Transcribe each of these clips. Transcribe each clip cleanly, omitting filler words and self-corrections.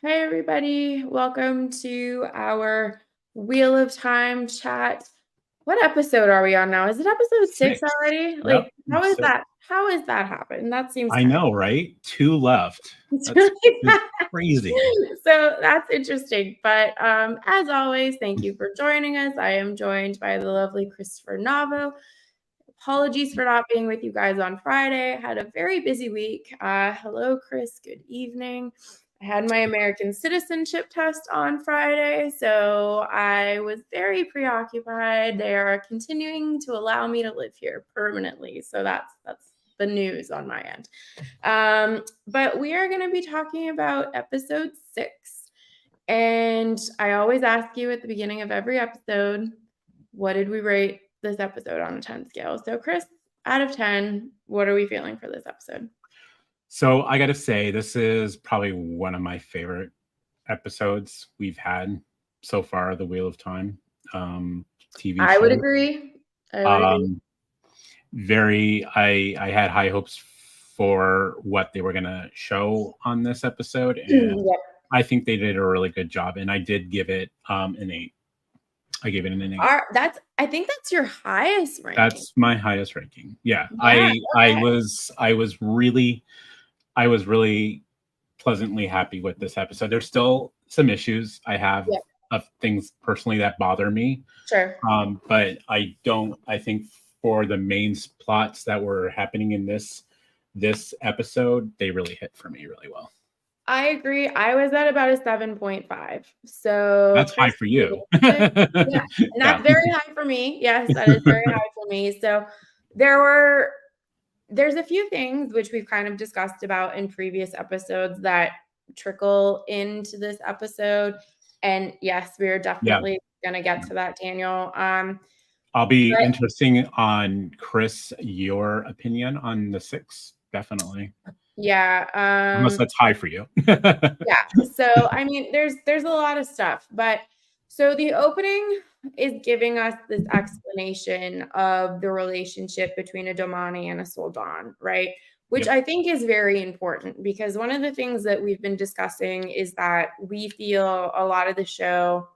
Hey, everybody. Welcome to our Wheel of Time chat. What episode are we on now? Is it episode 6 6. already? Yep. Like, how is 6. that? How has that happened? That seems I kind of know, right? 2 left. it's That's really it's fast. crazy. So that's interesting. But as always, thank you for joining us. I am joined by the lovely Christopher Navo. Apologies for not being with you guys on Friday. I had a very busy week. Hello, Chris. Good evening. I had my American citizenship test on Friday, so I was very preoccupied. They are continuing to allow me to live here permanently, so that's the news on my end. But we are going to be talking about episode 6, and I always ask you at the beginning of every episode, what did we rate this episode on a 10 scale? So, Chris, out of 10, what are we feeling for this episode? So, I gotta say, this is probably one of my favorite episodes we've had so far, the Wheel of Time TV I would show. agree. I would agree. Um, I had high hopes for what they were gonna show on this episode, and Yep. I think they did a really good job, and I did give it, an 8. I gave it an 8. I think that's your highest ranking. That's my highest ranking. Yeah, Yeah. Okay. I was really pleasantly happy with this episode. There's still some issues I have Yeah. of things personally that bother me, Sure. but I don't. I think for the main plots that were happening in this episode, they really hit for me really well. I agree. I was at about a 7.5. So, That's high Chris, for you. yeah, and Yeah. that's very high for me. Yes, that is very high for me. So, there's a few things which we've kind of discussed about in previous episodes that trickle into this episode. And yes, we're Yeah. definitely going to get to that, Daniel. I'll be But interesting on Chris, your opinion on the 6, definitely. yeah, Unless that's high for you. yeah. So, I mean, there's a lot of stuff, but so the opening is giving us this explanation of the relationship between a Domani and a Soldan, right? Which Yep. I think is very important because one of the things that we've been discussing is that we feel a lot of the show,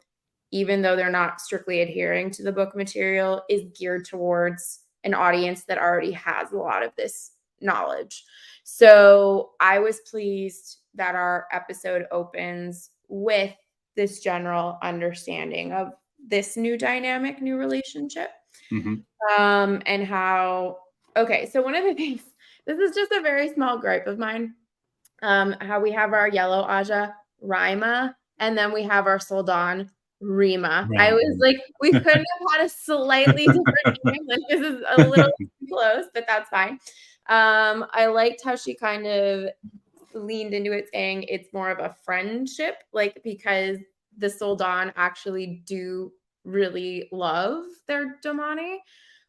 even though they're not strictly adhering to the book material, is geared towards an audience that already has a lot of this knowledge. So I was pleased that our episode opens with this general understanding of this new dynamic, new relationship. Mhm. And how, okay, so one of the things, this is just a very small gripe of mine, how we have our yellow Aja, Rima, and then we have our Soldan, Rima. I Right. was like, we couldn't have had a slightly different name. Like, this is a little too close, but that's fine. I liked how she kind of leaned into it, saying it's more of a friendship, like because the Soldan actually do really love their Domani.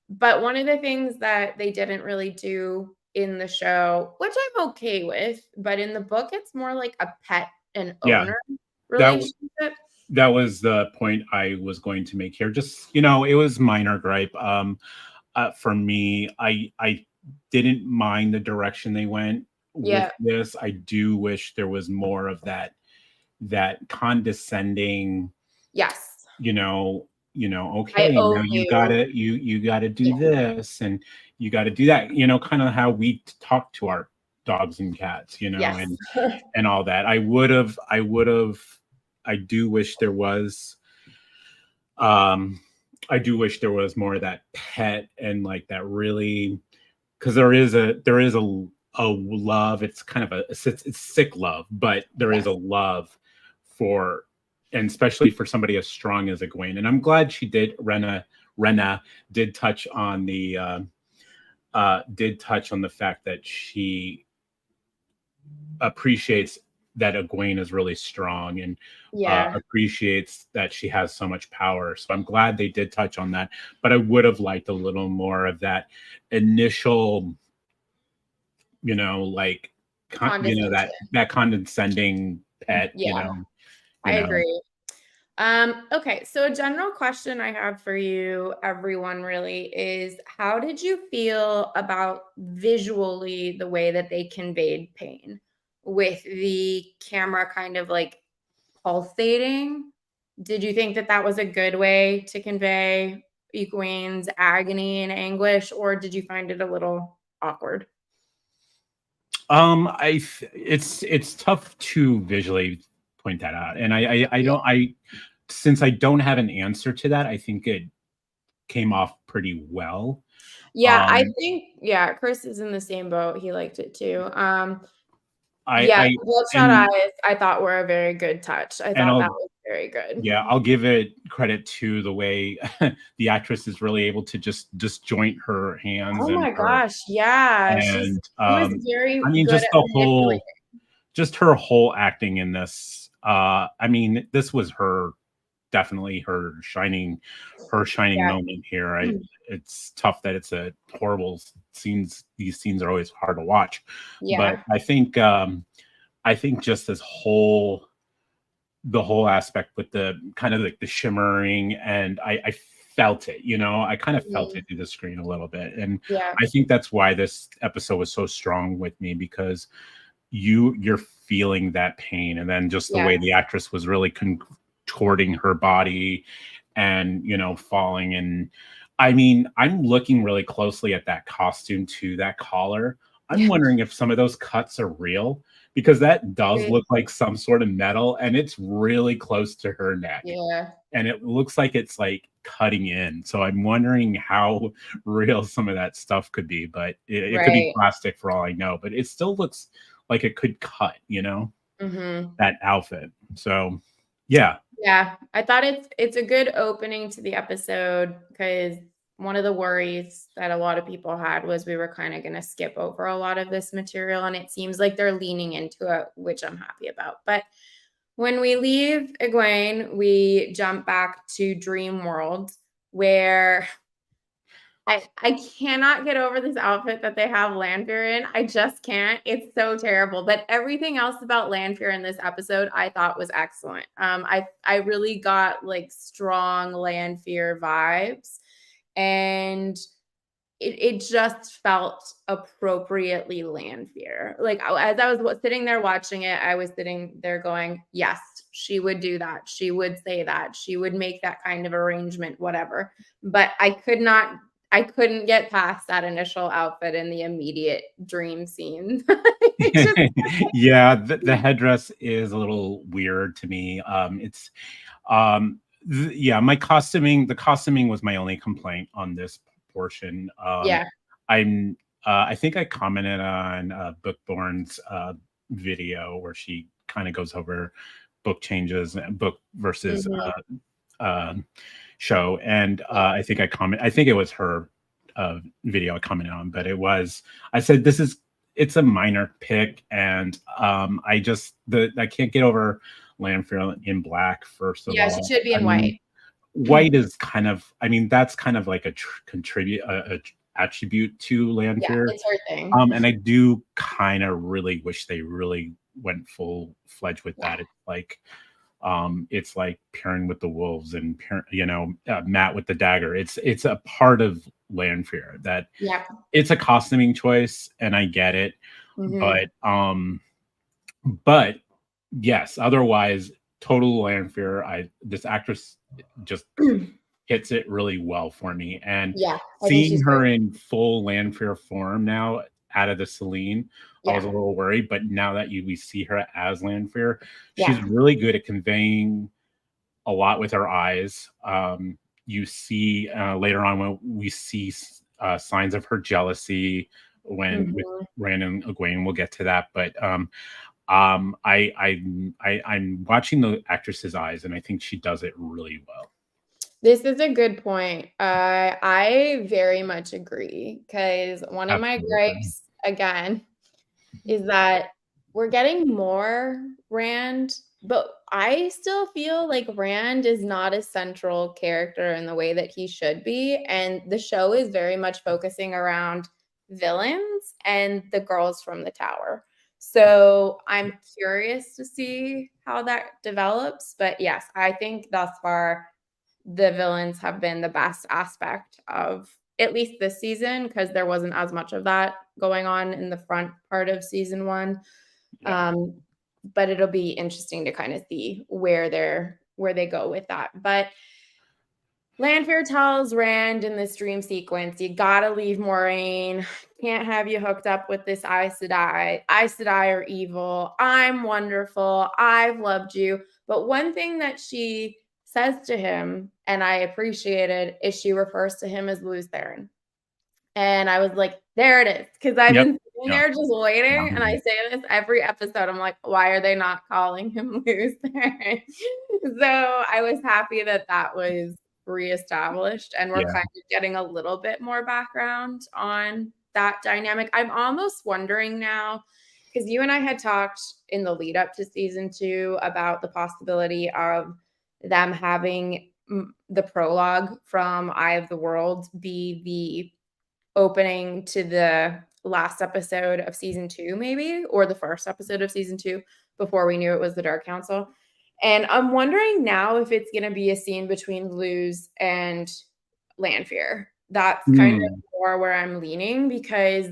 But one of the things that they didn't really do in the show, which I'm okay with, but in the book, it's more like a pet and Yeah. owner That relationship. that was the point I was going to make here. Just, it was minor gripe. For me, I didn't mind the direction they went with Yeah. this. I do wish there was more of that condescending, Yes. I okay, owe now you you. gotta you gotta Yeah. do this and you gotta do that, kind of how we talk to our dogs and cats, Yes. and all that. I do wish there was, um I do wish there was more of that pet and like that, really, because there is a love. It's kind of it's sick love, but there is Yes. a love for, and especially for somebody as strong as Egwene. And I'm glad she did. Rena did touch on the fact that she appreciates that Egwene is really strong, and Yeah. appreciates that she has so much power. So I'm glad they did touch on that. But I would have liked a little more of that initial, like, Condescension. that condescending pet, Yeah, you I know. agree. Okay, so a general question I have for you, everyone, really is how did you feel about visually the way that they conveyed pain with the camera kind of like pulsating. Did you think that that was a good way to convey Egwene's agony and anguish, or did you find it a little awkward? It's tough to visually point that out, and I Yeah. don't since I don't have an answer to that, I think it came off pretty well. Yeah, I Um, think yeah, Chris is in the same boat. He liked it too. Yeah, I bloodshot and eyes, I thought were a very good touch. I and thought that I'll was very good. yeah, I'll give it credit to the way the actress is really able to just disjoint her hands Oh and my her gosh, yeah, and she was very I mean good just at the manipulating. whole just her whole acting in this. I mean, this was her definitely her shining Yeah. moment here. It's tough that it's a horrible scenes. These scenes are always hard to watch, but Yeah. I think just this whole the whole aspect with the kind of like the shimmering and I felt it, you know, I kind of felt Mhm. it through the screen a little bit. And Yeah. I think that's why this episode was so strong with me because you're feeling that pain and then just the Yeah. way the actress was really contorting her body and you know falling and I mean I'm looking really closely at that costume too, that collar. I'm Yeah. wondering if some of those cuts are real because that does Right. look like some sort of metal and it's really close to her neck Yeah. and it looks like it's like cutting in. So I'm wondering how real some of that stuff could be, but it could be Right. plastic for all I know. But it still looks like it could cut, you know, Mhm. that outfit. So yeah. Yeah, I thought it's a good opening to the episode because one of the worries that a lot of people had was we were kind of going to skip over a lot of this material, and it seems like they're leaning into it, which I'm happy about. But when we leave Egwene, we jump back to Dream World, where I cannot get over this outfit that they have Lanfear in. I just can't. It's so terrible. But everything else about Lanfear in this episode I thought was excellent. I really got like strong Lanfear vibes, and it just felt appropriately Lanfear. Like as I was sitting there watching it, I was sitting there going, "Yes, she would do that. She would say that. She would make that kind of arrangement, whatever." But I couldn't get past that initial outfit in the immediate dream scene. It just Yeah, the headdress is a little weird to me. Yeah, the costuming was my only complaint on this portion. yeah. I'm I think I commented on Bookborn's video where she kind of goes over book changes and book versus Mhm. uh, show. And Yeah. I think it was her video I commented on, but I said, it's a minor pick. And I can't get over Lanfear in black, first of Yeah, she all. should be I in mean, white. white is kind of, I mean, that's kind of like a contribute, attribute to Yeah, Lanfear. it's her thing. And I do kind of really wish they really went full fledged with Yeah. that. It's like pairing with the wolves and Matt with the dagger. It's a part of Lanfear that Yeah. it's a costuming choice, and I get it, Mhm. but but yes, otherwise, total Lanfear. I This actress just hits it really well for me. And Yeah, I think seeing she's her great. in full Lanfear form now out of the Celine, I was Yeah. a little worried. But now that we see her as Lanfear, she's Yeah. really good at conveying a lot with her eyes. You see later on when we see signs of her jealousy when with Mhm. Rand and Egwene. We'll get to that, but I'm watching the actress's eyes, and I think she does it really well. This is a good point. I very much agree because one of my Absolutely. gripes, again, is that we're getting more Rand, but I still feel like Rand is not a central character in the way that he should be. And the show is very much focusing around villains and the girls from the tower. So I'm curious to see how that develops. But yes, I think thus far the villains have been the best aspect of at least this season because there wasn't as much of that going on in the front part of season one. Yeah. Um, but it'll be interesting to kind of see where they go with that. But Lanfear tells Rand in this dream sequence, you gotta leave Moraine. Can't have you hooked up with this Aes Sedai. Aes Sedai are evil. I'm wonderful. I've loved you. But one thing that she says to him, and I appreciated, is she refers to him as Lews Therin. And I was like, there it is. Because I've Yep. been sitting there just waiting. And I say this every episode. I'm like, why are they not calling him Lews Therin? So I was happy that that was reestablished. And we're kind of getting a little bit more background on that dynamic. I'm almost wondering now, because you and I had talked in the lead up to season 2 about the possibility of them having the prologue from Eye of the World be the opening to the last episode of season 2, maybe, or the first episode of season 2 before we knew it was the Dark Council. And I'm wondering now if it's going to be a scene between Lews and Lanfear. That's kind of more where I'm leaning, because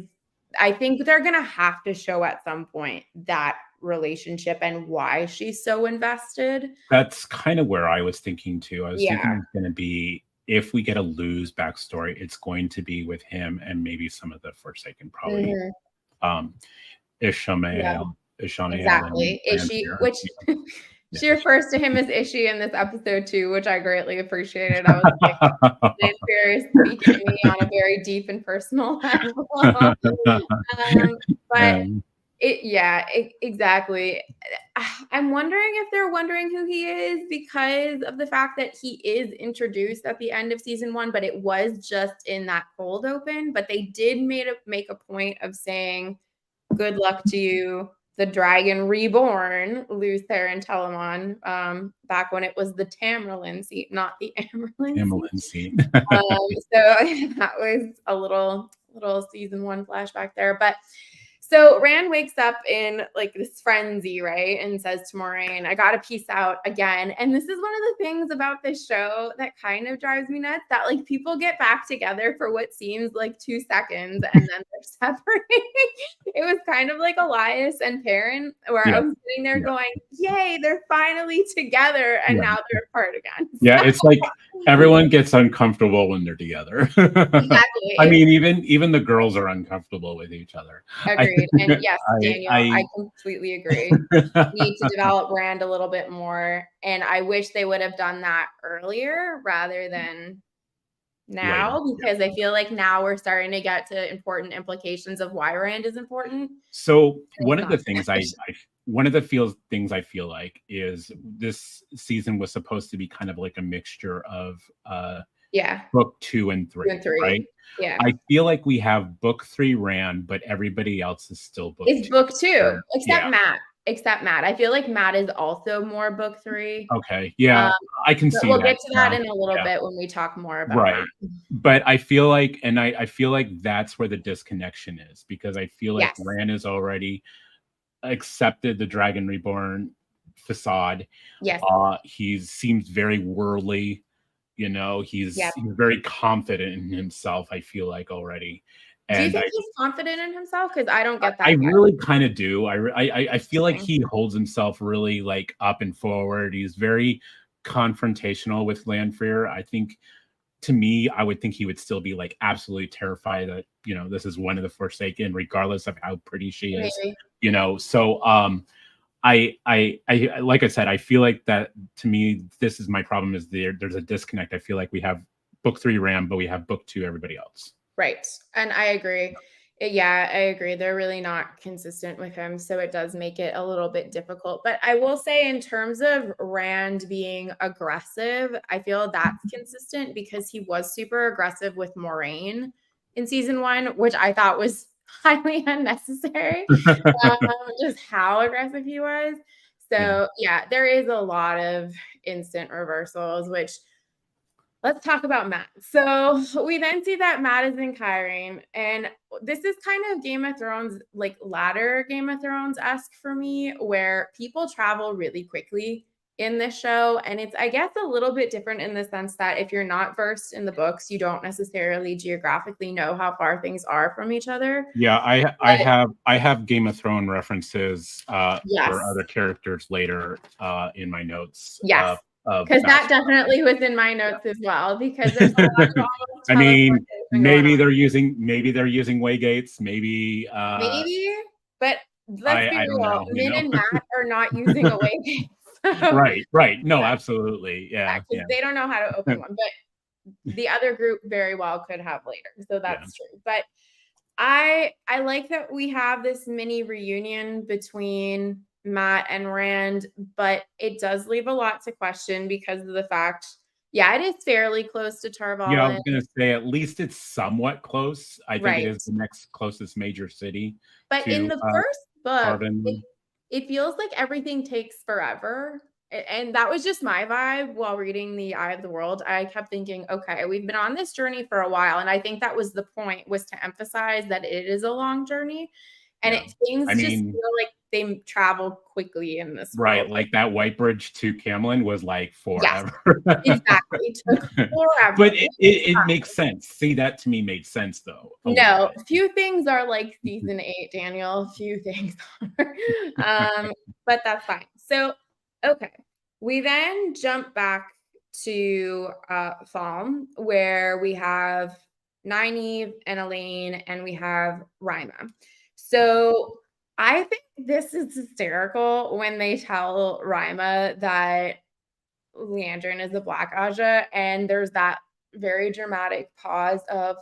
I think they're going to have to show at some point that relationship and why she's so invested. That's kind of where I was thinking too. I was thinking it's going to be, if we get a Lews backstory, it's going to be with him and maybe some of the Forsaken, probably Ishamael. Exactly. Ishi, which she refers to him as Ishi in this episode too, which I greatly appreciated. I was like, Lanfear is speaking to me on a very deep and personal level. But exactly. I'm wondering if they're wondering who he is because of the fact that he is introduced at the end of season 1, but it was just in that cold open. But they did make a point of saying, good luck to you, the Dragon Reborn, Lews Therin Telamon, back when it was the Tamerlane seat, not the Amerlin seat. So that was a little season 1 flashback there. But so Rand wakes up in like this frenzy, right? And says to Moraine, I got to peace out again. And this is one of the things about this show that kind of drives me nuts, that like people get back together for what seems like 2 seconds and then they're separating. It was kind of like Elias and Perrin, where I was sitting there going, yay, they're finally together. And now they're apart again. Yeah, it's like everyone gets uncomfortable when they're together. Exactly. I mean, even the girls are uncomfortable with each other. Agreed. And yes, Daniel, I completely agree. We need to develop Rand a little bit more. And I wish they would have done that earlier rather than now, because I feel like now we're starting to get to important implications of why Rand is important. So one of the things I feel like is this season was supposed to be kind of like a mixture of book 2 and 3, right? Yeah. I feel like we have book 3 Rand, but everybody else is still book 2. It's book 2, except Matt. I feel like Matt is also more book 3. Okay. Yeah. I can see we'll get to that in a little bit when we talk more about that. But I feel like, and I feel like that's where the disconnection is, because I feel like Rand has already accepted the Dragon Reborn facade. Yes. He seems very worldly. You know, he's very confident in himself, I feel like, already. And do you think he's confident in himself? Because I don't get that. I really kind of do. I feel like he holds himself really like up and forward. He's very confrontational with Lanfear. I think, to me, I would think he would still be like absolutely terrified that, you know, this is one of the Forsaken, regardless of how pretty she is. You know, so I like I said, I feel like that, to me, this is my problem, is there's a disconnect. I feel like we have book 3 Rand, but we have book 2 everybody else. Right. And I agree. Yeah, I agree. They're really not consistent with him. So it does make it a little bit difficult. But I will say, in terms of Rand being aggressive, I feel that's consistent, because he was super aggressive with Moraine in season 1, which I thought was highly unnecessary. Just how aggressive he was. So yeah, there is a lot of instant reversals, which, let's talk about Matt. So we then see that Matt is in Cairhien, and this is kind of Game of Thrones, like latter Game of Thrones-esque for me, where people travel really quickly in this show, and it's, I guess, a little bit different in the sense that if you're not versed in the books, you don't necessarily geographically know how far things are from each other. Yeah, But I have Game of Thrones references for yes, other characters later in my notes yes, of because that fast travel. definitely was in my notes as well, because there's a lot of almost I mean, teleportation going on. maybe they're using waygates, maybe Maybe, but let's be I don't real, know, you Min know. and Matt are not using a Wayfair. So Right, right. No, yeah, absolutely. Yeah, because yeah. they don't know how to open one, but the other group very well could have later. So Yeah. that's true. But I like that we have this mini reunion between Matt and Rand, but it does leave a lot to question because of the fact, yeah, it is fairly close to Yeah, I Tarvalin, was gonna say at least it's somewhat close. I think it right? is the next closest major city But in to the first book, Tarvin. it feels like everything takes forever. And that was just my vibe while reading The Eye of the World. I kept thinking, okay, we've been on this journey for a while. And I think that was the point, was to emphasize that it is a long journey. And Yeah. I things just mean, feel like they travel quickly in this right, world. like that White Bridge to Camelin was like Yes, forever. exactly. It took But forever. it makes sense. See, that to me made sense though, a little No, bit. few things are like season 8, Daniel. Few things are. But that's fine. So, okay. We then jump back to Falm, where we have Nynaeve and Elaine, and we have Rima. So I think this is hysterical when they tell Rima that Leandrin is a Black Aja, and there's that very dramatic pause of,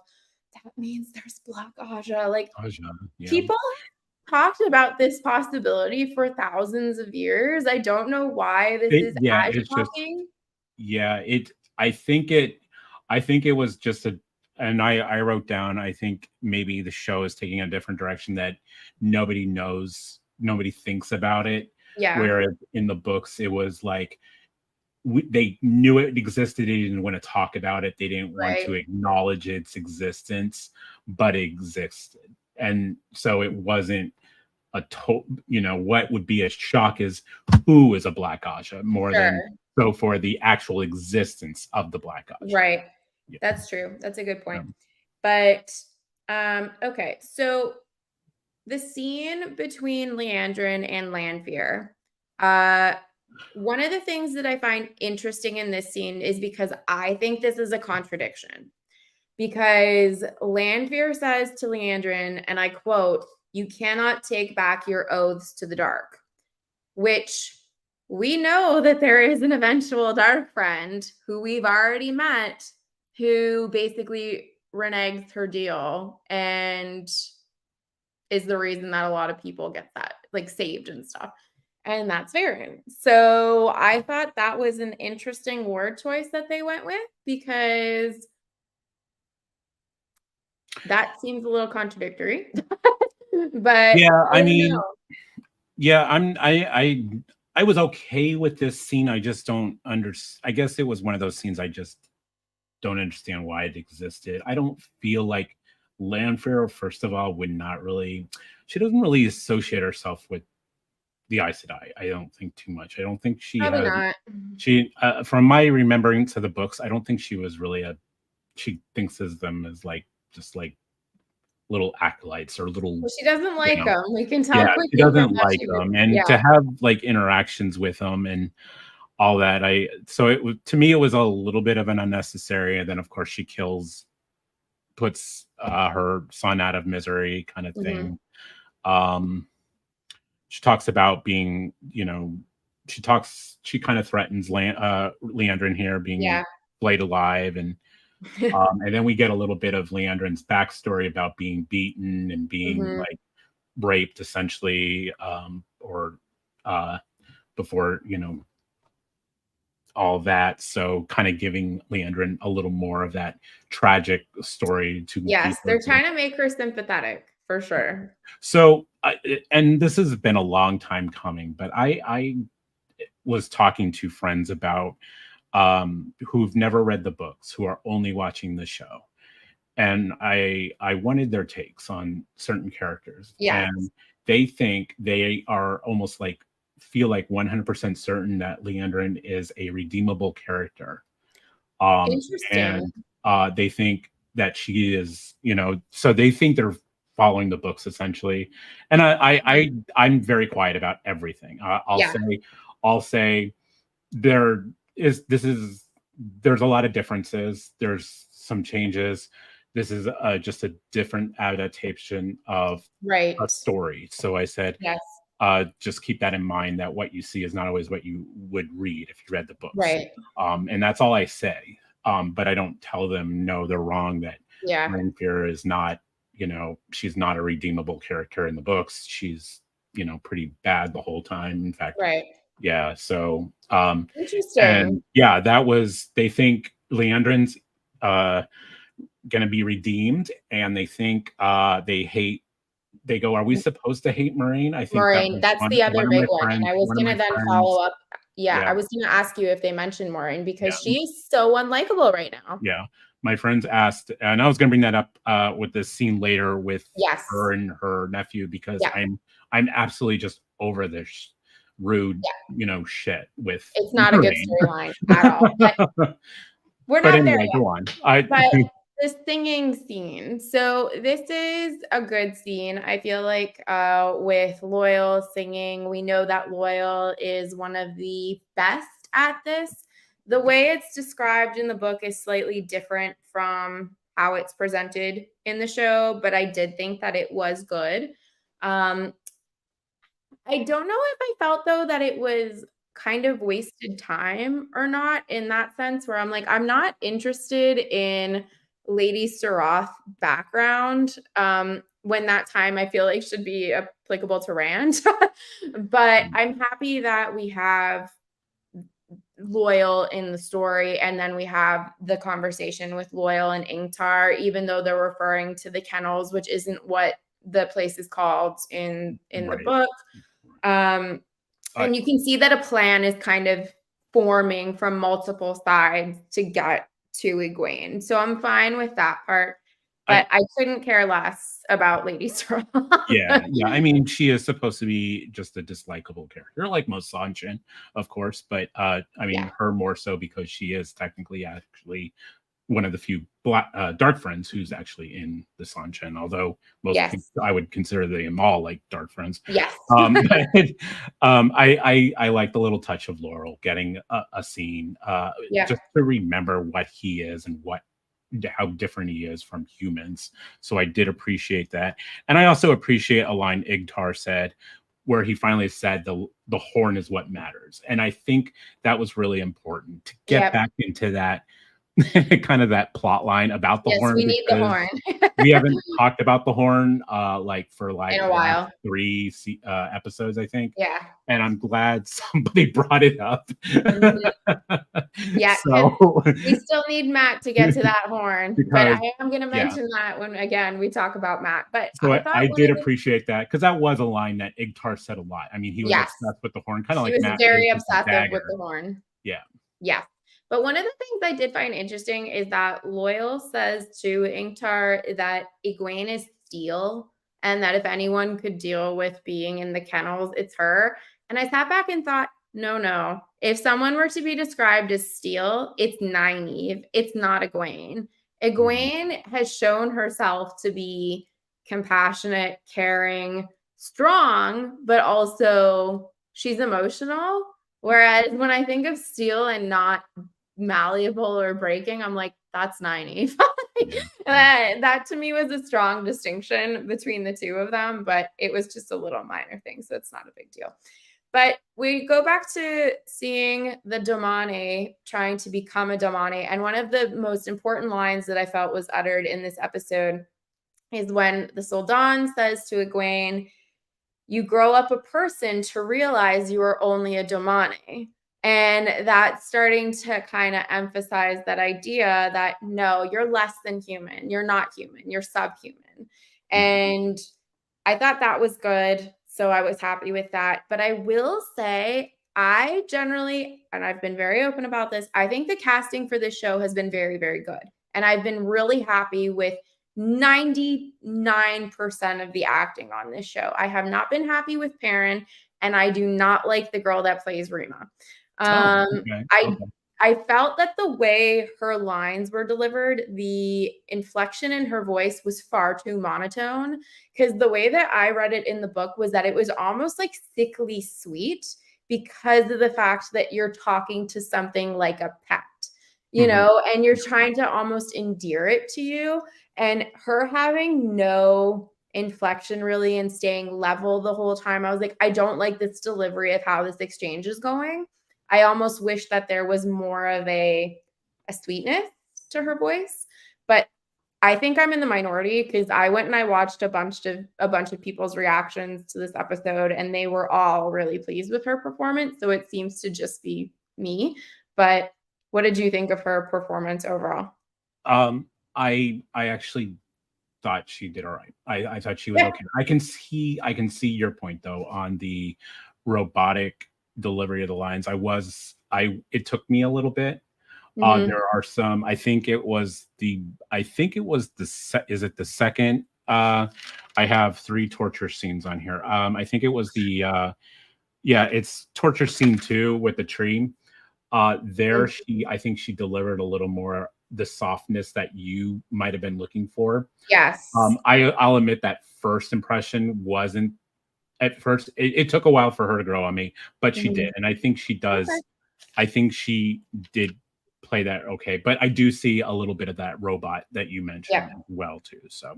that means there's Black Aja. Like, Aja, yeah. people talked about this possibility for thousands of years. I don't know why this is Yeah, as it's just shocking. yeah, I think it was just a and I wrote down I think maybe the show is taking a different direction that nobody knows, nobody thinks about it. Yeah, Whereas in the books it was like they knew it existed, they didn't want to talk about it, they didn't want right. to acknowledge its existence, but it existed. And so it wasn't what would be a shock is who is a Black Aja more than Sure. so for the actual existence of the Black Aja. Right. Yeah. That's true. That's a good point. Um, But okay. So the scene between Leandrin and Lanfear, uh, one of the things that I find interesting in this scene is because I think this is a contradiction. Because Lanfear says to Leandrin, and I quote, "You cannot take back your oaths to the dark," which we know that there is an eventual dark friend who we've already met who basically reneges her deal and is the reason that a lot of people get that, like, saved and stuff. And that's Varen. So I thought that was an interesting word choice that they went with, because that seems a little contradictory. But yeah, I I don't mean, know. yeah, I was okay with this scene. I just don't under I guess it was one of those scenes I just don't understand why it existed. I don't feel like Lanfear, first of all, would not really she doesn't really associate herself with the Aes Sedai. I don't think too much. I don't think she Probably had not. she from my remembering to the books, I don't think she was really a she thinks of them as like just like little acolytes or little, Well, she doesn't you like know, them. We can tell yeah, she quickly from doesn't that like she them. didn't. And Yeah. to have like interactions with them and all that, I so it was to me it was a little bit of an unnecessary. And then of course she puts her son out of misery kind of Mhm. thing. Um she talks about being, she kind of threatens Leandrin here being Yeah. flayed alive and then we get a little bit of Leandrin's backstory about being beaten and being Mhm. like raped essentially, or before all that. So kind of giving Leandrin a little more of that tragic story to Yes, deeper. they're trying to make her sympathetic, for sure. So, and this has been a long time coming, but I was talking to friends about who've never read the books, who are only watching the show, and I wanted their takes on certain characters, Yes. and they think they are almost like feel like 100% certain that Leandrin is a redeemable character. Interesting. And they think that she is, so they think they're following the books essentially. And I'm very quiet about everything. Yeah. I'll say there is this is there's a lot of differences. There's some changes. This is just a different adaptation of Right. a story. So I said, Yes. just keep that in mind, that what you see is not always what you would read if you read the books. Right. And that's all I say. But I don't tell them, no, they're wrong, that Yeah. Marine Fear is not, she's not a redeemable character in the books. She's, pretty bad the whole time. In fact, Right. yeah. So, Interesting. and yeah, they think Leandrin's going to be redeemed, and they think they go, are we supposed to hate Moraine? I think that Moraine, was that's the other of big my one. And friends, I was one of going to my then friends. follow up. Yeah, Yeah. I was going to ask you if they mentioned Moraine because Yeah. she's so unlikable right now. Yeah. My friends asked, and I was going to bring that up with this scene later with her and her nephew, because I'm absolutely just over this rude, shit with. It's not a good storyline at all. But we're not anyway, there yet. go on. But the singing scene. So this is a good scene. I feel like with Loyal singing, we know that Loyal is one of the best at this. The way it's described in the book is slightly different from how it's presented in the show, but I did think that it was good. I don't know if I felt, though, that it was kind of wasted time or not, in that sense, where I'm like, I'm not interested in Lady Sarath background, when that time I feel like should be applicable to Rand. But I'm happy that we have Loyal in the story, and then we have the conversation with Loyal and Ingtar, even though they're referring to the kennels, which isn't what the place is called in the book. And you can see that a plan is kind of forming from multiple sides to get to Egwene. So I'm fine with that part, but I couldn't care less about Lady Sarath. Yeah. I mean, she is supposed to be just a dislikable character, like most Sanshin, of course. But I mean, her more so because she is technically actually one of the few dark friends who's actually in the Sanshin, although most people, I would consider them all like dark friends. Yes. But I like the little touch of Laurel getting a scene, just to remember what he is and how different he is from humans. So I did appreciate that. And I also appreciate a line Igtar said, where he finally said the horn is what matters. And I think that was really important to get back into that kind of that plot line about the horn. We need the horn. We haven't talked about the horn for in a while. 3 episodes, I think. Yeah. And I'm glad somebody brought it up. Yeah, so, we still need Matt to get to that horn. But I am going to mention that when, again, we talk about Matt. But so I did appreciate that, because that was a line that Igtar said a lot. I mean, he was obsessed with the horn, kind of like Matt. He was very obsessive with the horn. Yeah. Yeah. But one of the things I did find interesting is that Loyal says to Ingtar that Egwene is steel, and that if anyone could deal with being in the kennels, it's her. And I sat back and thought, no. If someone were to be described as steel, it's Nynaeve. It's not Egwene. Egwene has shown herself to be compassionate, caring, strong, but also she's emotional. Whereas when I think of steel and not malleable or breaking, I'm like, that's Nynaeve. That to me was a strong distinction between the two of them, but it was just a little minor thing, so it's not a big deal. But we go back to seeing the Domane trying to become a Domane, and one of the most important lines that I felt was uttered in this episode is when the Soldan says to Egwene, you grow up a person to realize you are only a Domane. And that's starting to kind of emphasize that idea that, no, you're less than human. You're not human. You're subhuman. And I thought that was good. So I was happy with that. But I will say, I generally, and I've been very open about this, I think the casting for this show has been very, very good. And I've been really happy with 99% of the acting on this show. I have not been happy with Perrin. and I do not like the girl that plays Rima. Okay. I felt that the way her lines were delivered, the inflection in her voice was far too monotone, because the way that I read it in the book was that it was almost like sickly sweet because of the fact that you're talking to something like a pet, you know, and you're trying to almost endear it to you. And her having no inflection really and staying level the whole time, I was like, I don't like this delivery of how this exchange is going. I almost wish that there was more of a sweetness to her voice, but I think I'm in the minority because I went and I watched a bunch of people's reactions to this episode, and they were all really pleased with her performance. So it seems to just be me. But what did you think of her performance overall? I actually thought she did all right. I thought she was Yeah. okay. I can see your point though on the robotic delivery of the lines. It took me a little bit. There are some. Is it the second? I have 3 torture scenes on here. I think it was it's torture scene 2 with the tree. I think she delivered a little more the softness that you might have been looking for. Yes. I'll admit that first impression wasn't at first. It took a while for her to grow on me, but she did, and I think she does. Okay. I think she did play that okay, but I do see a little bit of that robot that you mentioned as well too. So,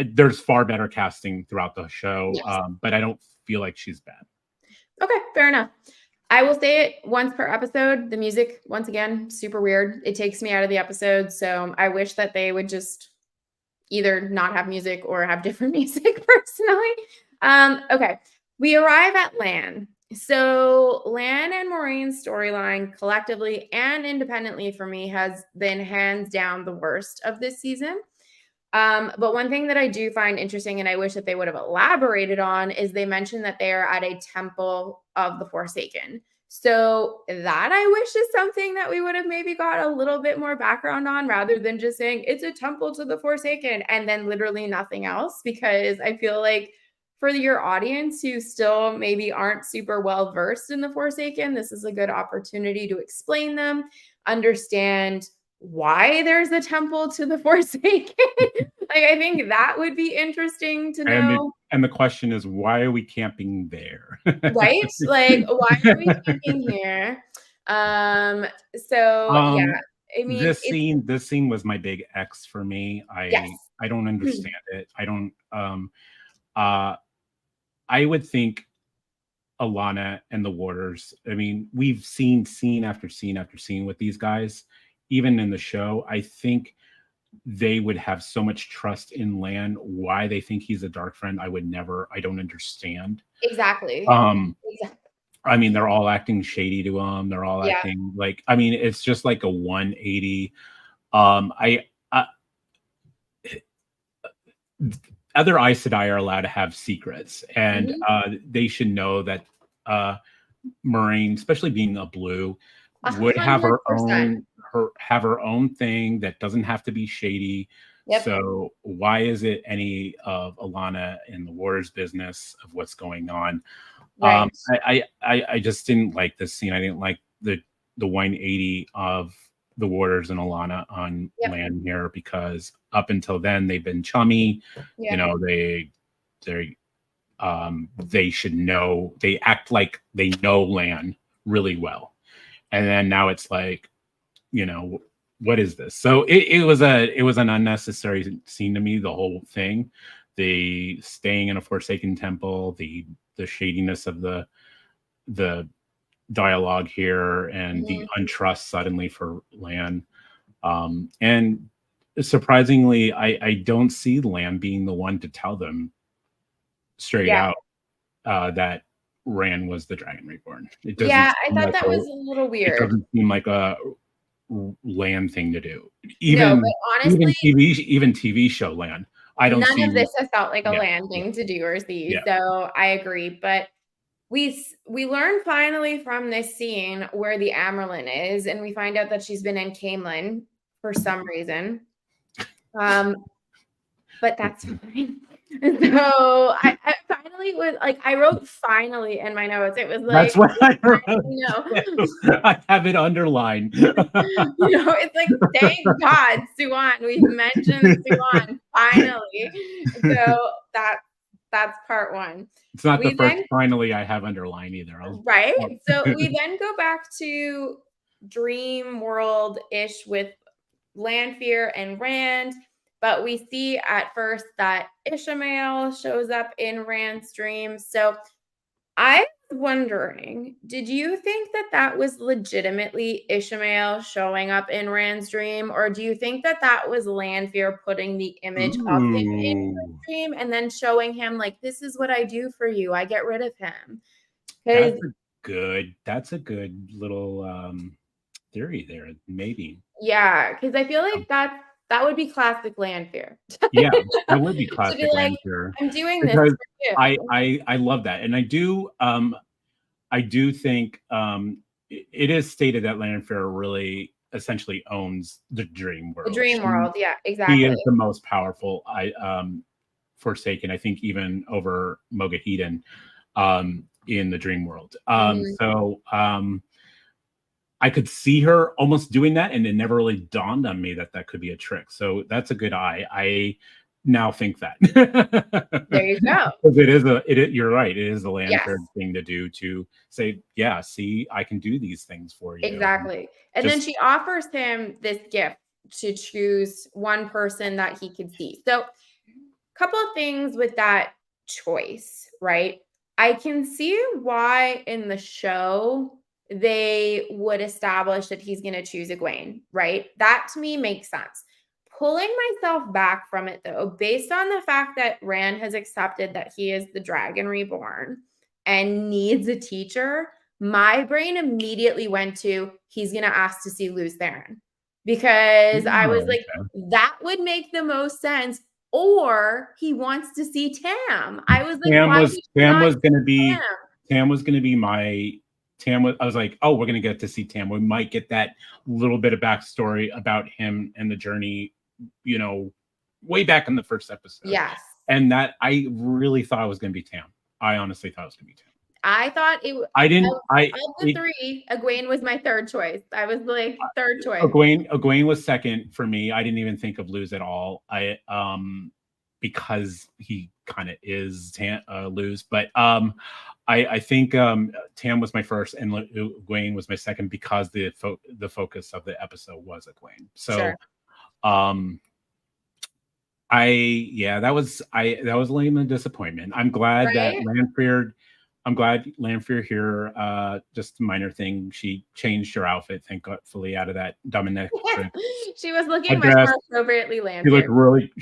there's far better casting throughout the show, but I don't feel like she's bad. Okay, fair enough. I will say it once per episode. The music, once again, super weird. It takes me out of the episode. So I wish that they would just either not have music or have different music personally. Okay, we arrive at Lan. So Lan and Maureen's storyline collectively and independently for me has been hands down the worst of this season. But one thing that I do find interesting, and I wish that they would have elaborated on, is they mentioned that they are at a temple of the Forsaken. So that I wish is something that we would have maybe got a little bit more background on rather than just saying it's a temple to the Forsaken and then literally nothing else. Because I feel like for your audience who still maybe aren't super well versed in the Forsaken, this is a good opportunity to explain them, understand why there's a temple to the Forsaken. Like, I think that would be interesting to know. And the question is, why are we camping there? Right? Like, why are we camping here? So yeah, I mean, this scene was my big X for me. I don't understand it. I don't. I would think Alana and the Warders. I mean, we've seen scene after scene after scene with these guys, even in the show. I think they would have so much trust in Lan. Why they think he's a dark friend, I don't understand. Exactly. I mean, they're all acting shady to him. They're all acting like, I mean, it's just like a 180. Other Aes Sedai are allowed to have secrets, and they should know that Moraine, especially being a blue, would have her own thing that doesn't have to be shady. So why is it any of Alana and the Warders' business of what's going on? Right. I just didn't like this scene. I didn't like the 180 of the Warders and Alana on Lan here, because up until then they've been chummy. You know, they should know, they act like they know Lan really well. And then now it's like, you know, what is this? So it was an unnecessary scene to me, the whole thing. The staying in a Forsaken temple, the shadiness of the dialogue here, and the untrust suddenly for Lan. And surprisingly, I don't see Lan being the one to tell them straight out that Rand was the Dragon Reborn. It doesn't. Yeah, I thought that was a little weird. It doesn't seem like a Lan thing to do. Even honestly, even TV show Lan. I don't. None of this has felt like a Lan thing to do or see. So I agree, but we learn finally from this scene where the Amyrlin is, and we find out that she's been in Caemlyn for some reason. But that's fine. So I finally finally was like, I wrote finally in my notes. It was That's like, what I wrote. no. I have it underlined. It's like, thank God, Suwon. We've mentioned Suwon finally. So that's part one. It's not the We first then finally I have underlined either. right. So we then go back to dream world-ish with Lanfear and Rand, but we see at first that Ishmael shows up in Rand's dreams. So I was wondering, did you think that that was legitimately Ishmael showing up in Rand's dream, or do you think that that was Lanfear putting the image of him in his dream and then showing him like, this is what I do for you, I get rid of him? Because That's a good little theory there, maybe. yeah, because I feel like that would be classic Lanfear. Yeah, that would be To be classic like, Lanfear I'm doing this because for you. I love that, and I do think it is stated that Lanfear really essentially owns the dream The world. dream world, yeah, He exactly. is the most powerful. Forsaken, I think, even over Mogahedan in the dream world. Mhm. I could see her almost doing that, and it never really dawned on me that that could be a trick. So that's a good eye. I now think that There you go. because you're right. It is the Yes, Lanford thing to do to say, yeah, see, I can do these things for you. exactly. And then Just she offers him this gift to choose one person that he could see. So, couple of things with that choice, right? I can see why in the show they would establish that he's going to choose Egwene, right? That to me makes sense. Pulling myself back from it though, based on the fact that Rand has accepted that he is the dragon reborn and needs a teacher, my brain immediately went to he's going to ask to see Luz Theron because I was oh, like, that would make the most sense. Or he wants to see Tam. I was like, why would you Tam not was gonna see be Tam? Tam was gonna be my Tam was I was like, oh, we're gonna get to see Tam. We might get that little bit of backstory about him and the journey, you know, way back in the first episode. Yes. And that I really thought it was gonna be Tam. I honestly thought it was gonna be Tam. I thought it I didn't of the three, Egwene was my third choice. I was like, third choice. Egwene was second for me. I didn't even think of Luz at all. Because he kind of is Luz, but I think Tam was my first and Egwene was my second because the focus of the episode was Egwene. So Sure. that was lame and disappointment. I'm glad that Right? Lanfear here, just a minor thing. She changed her outfit, thankfully, out of that dominatrix She was looking much dress. more appropriately She Lanfear.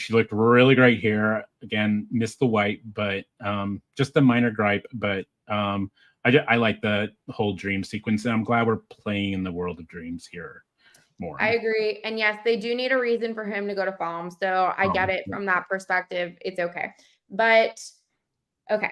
looked really great here. Again, missed the white, but just a minor gripe. But I like the whole dream sequence, and I'm glad we're playing in the world of dreams here more. I agree. And yes, they do need a reason for him to go to Falm. So I get it from that perspective. It's okay. But okay.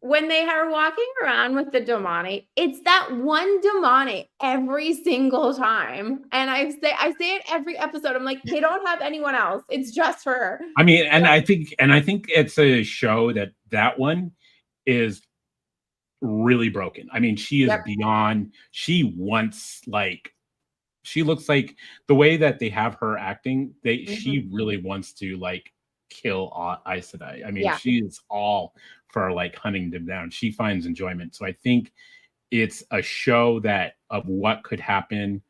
When they are walking around with the Domani, it's that one Domani every single time. And I say it every episode. I'm like, they don't have anyone else. It's just her. I mean, and I think it's a show that one is really broken. I mean, she is beyond. She wants she looks like the way that they have her acting. She really wants to kill Aes Sedai. I mean, she is all for hunting them down. She finds enjoyment. So I think it's a show that of what could happen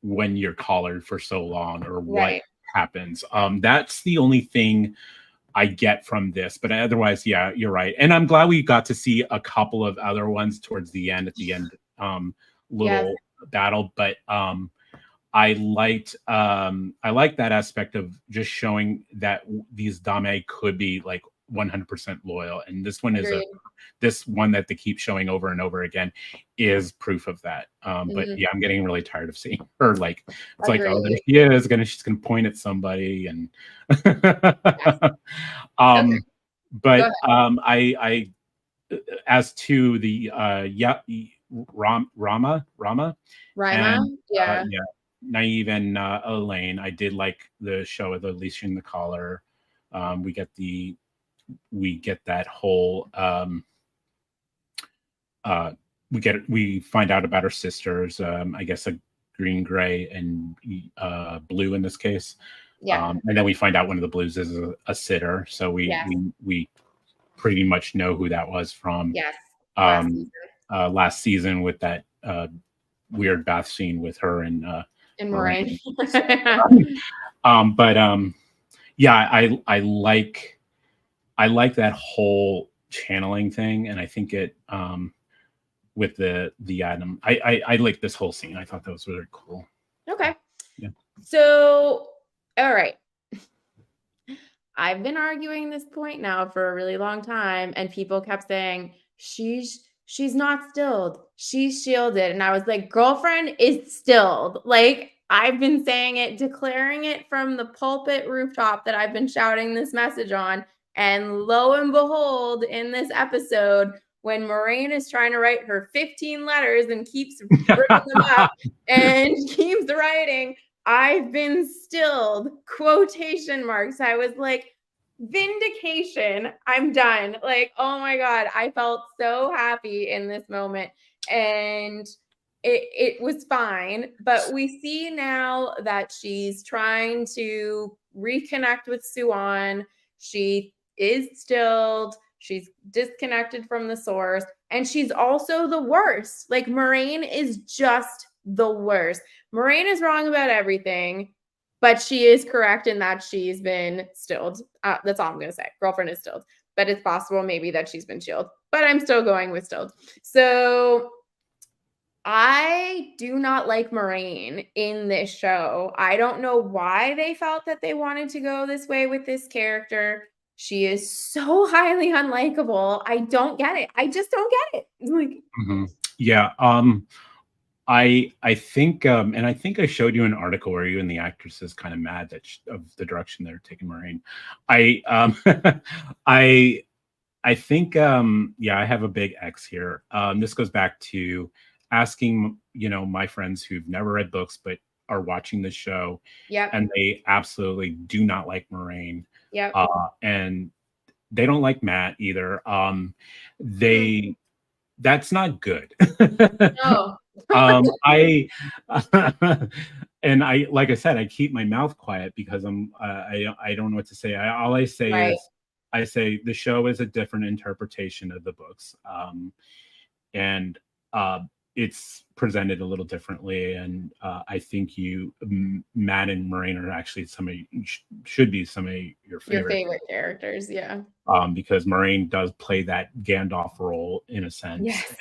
when you're collared for so long or what happens. That's the only thing I get from this, but otherwise, yeah, you're right. And I'm glad we got to see a couple of other ones towards the end at the end, little battle. But I liked that aspect of just showing that these Dame could be 100% loyal, and this one is this one that they keep showing over and over again is proof of that. But yeah, I'm getting really tired of seeing her it's like, oh, there she is, she's gonna point at somebody and but I as to the Rama and yeah. Naive and Elaine, I did like the show of the Leash in the Collar. We get the we get that whole we find out about her sisters. I guess a green, gray, and blue in this case. Yeah. And then we find out one of the blues is a sitter. So Yes. we pretty much know who that was from Yes. Last season. last season with that weird bath scene with her and And Moraine. Moraine. But yeah, I like that whole channeling thing, and I think it with the Adam. I like this whole scene. I thought that was really cool. Okay. Yeah. So, all right. I've been arguing this point now for a really long time, and people kept saying she's not stilled, she's shielded, and I was like, girlfriend is stilled. Like, I've been saying it, declaring it from the pulpit rooftop that I've been shouting this message on, and lo and behold, in this episode, when Moraine is trying to write her 15 letters and keeps bringing them up and keeps writing, I've been stilled, quotation marks. I was like, vindication. I'm done. Like, oh my God, I felt so happy in this moment. And it was fine. But we see now that she's trying to reconnect with Suan. She is stilled. She's disconnected from the source. And she's also the worst. Like, Moraine is just the worst. Moraine is wrong about everything, but she is correct in that she's been stilled. That's all I'm going to say. Girlfriend is stilled, but it's possible maybe that she's been shielded, but I'm still going with stilled. So I do not like Moraine in this show. I don't know why they felt that they wanted to go this way with this character. She is so highly unlikable. I don't get it. I just don't get it. Like, yeah. I think, and I think I showed you an article where you and the actress is kind of mad that of the direction they're taking Moraine. I think, yeah, I have a big X here. This goes back to asking, my friends who've never read books but are watching the show, and they absolutely do not like Moraine. And they don't like Matt either. That's not good. no. And like I said, I keep my mouth quiet because I don't know what to say. All I say is I say the show is a different interpretation of the books, and it's presented a little differently. And I think Matt and Moraine are actually should be some of your favorite characters, yeah. Because Moraine does play that Gandalf role in a sense,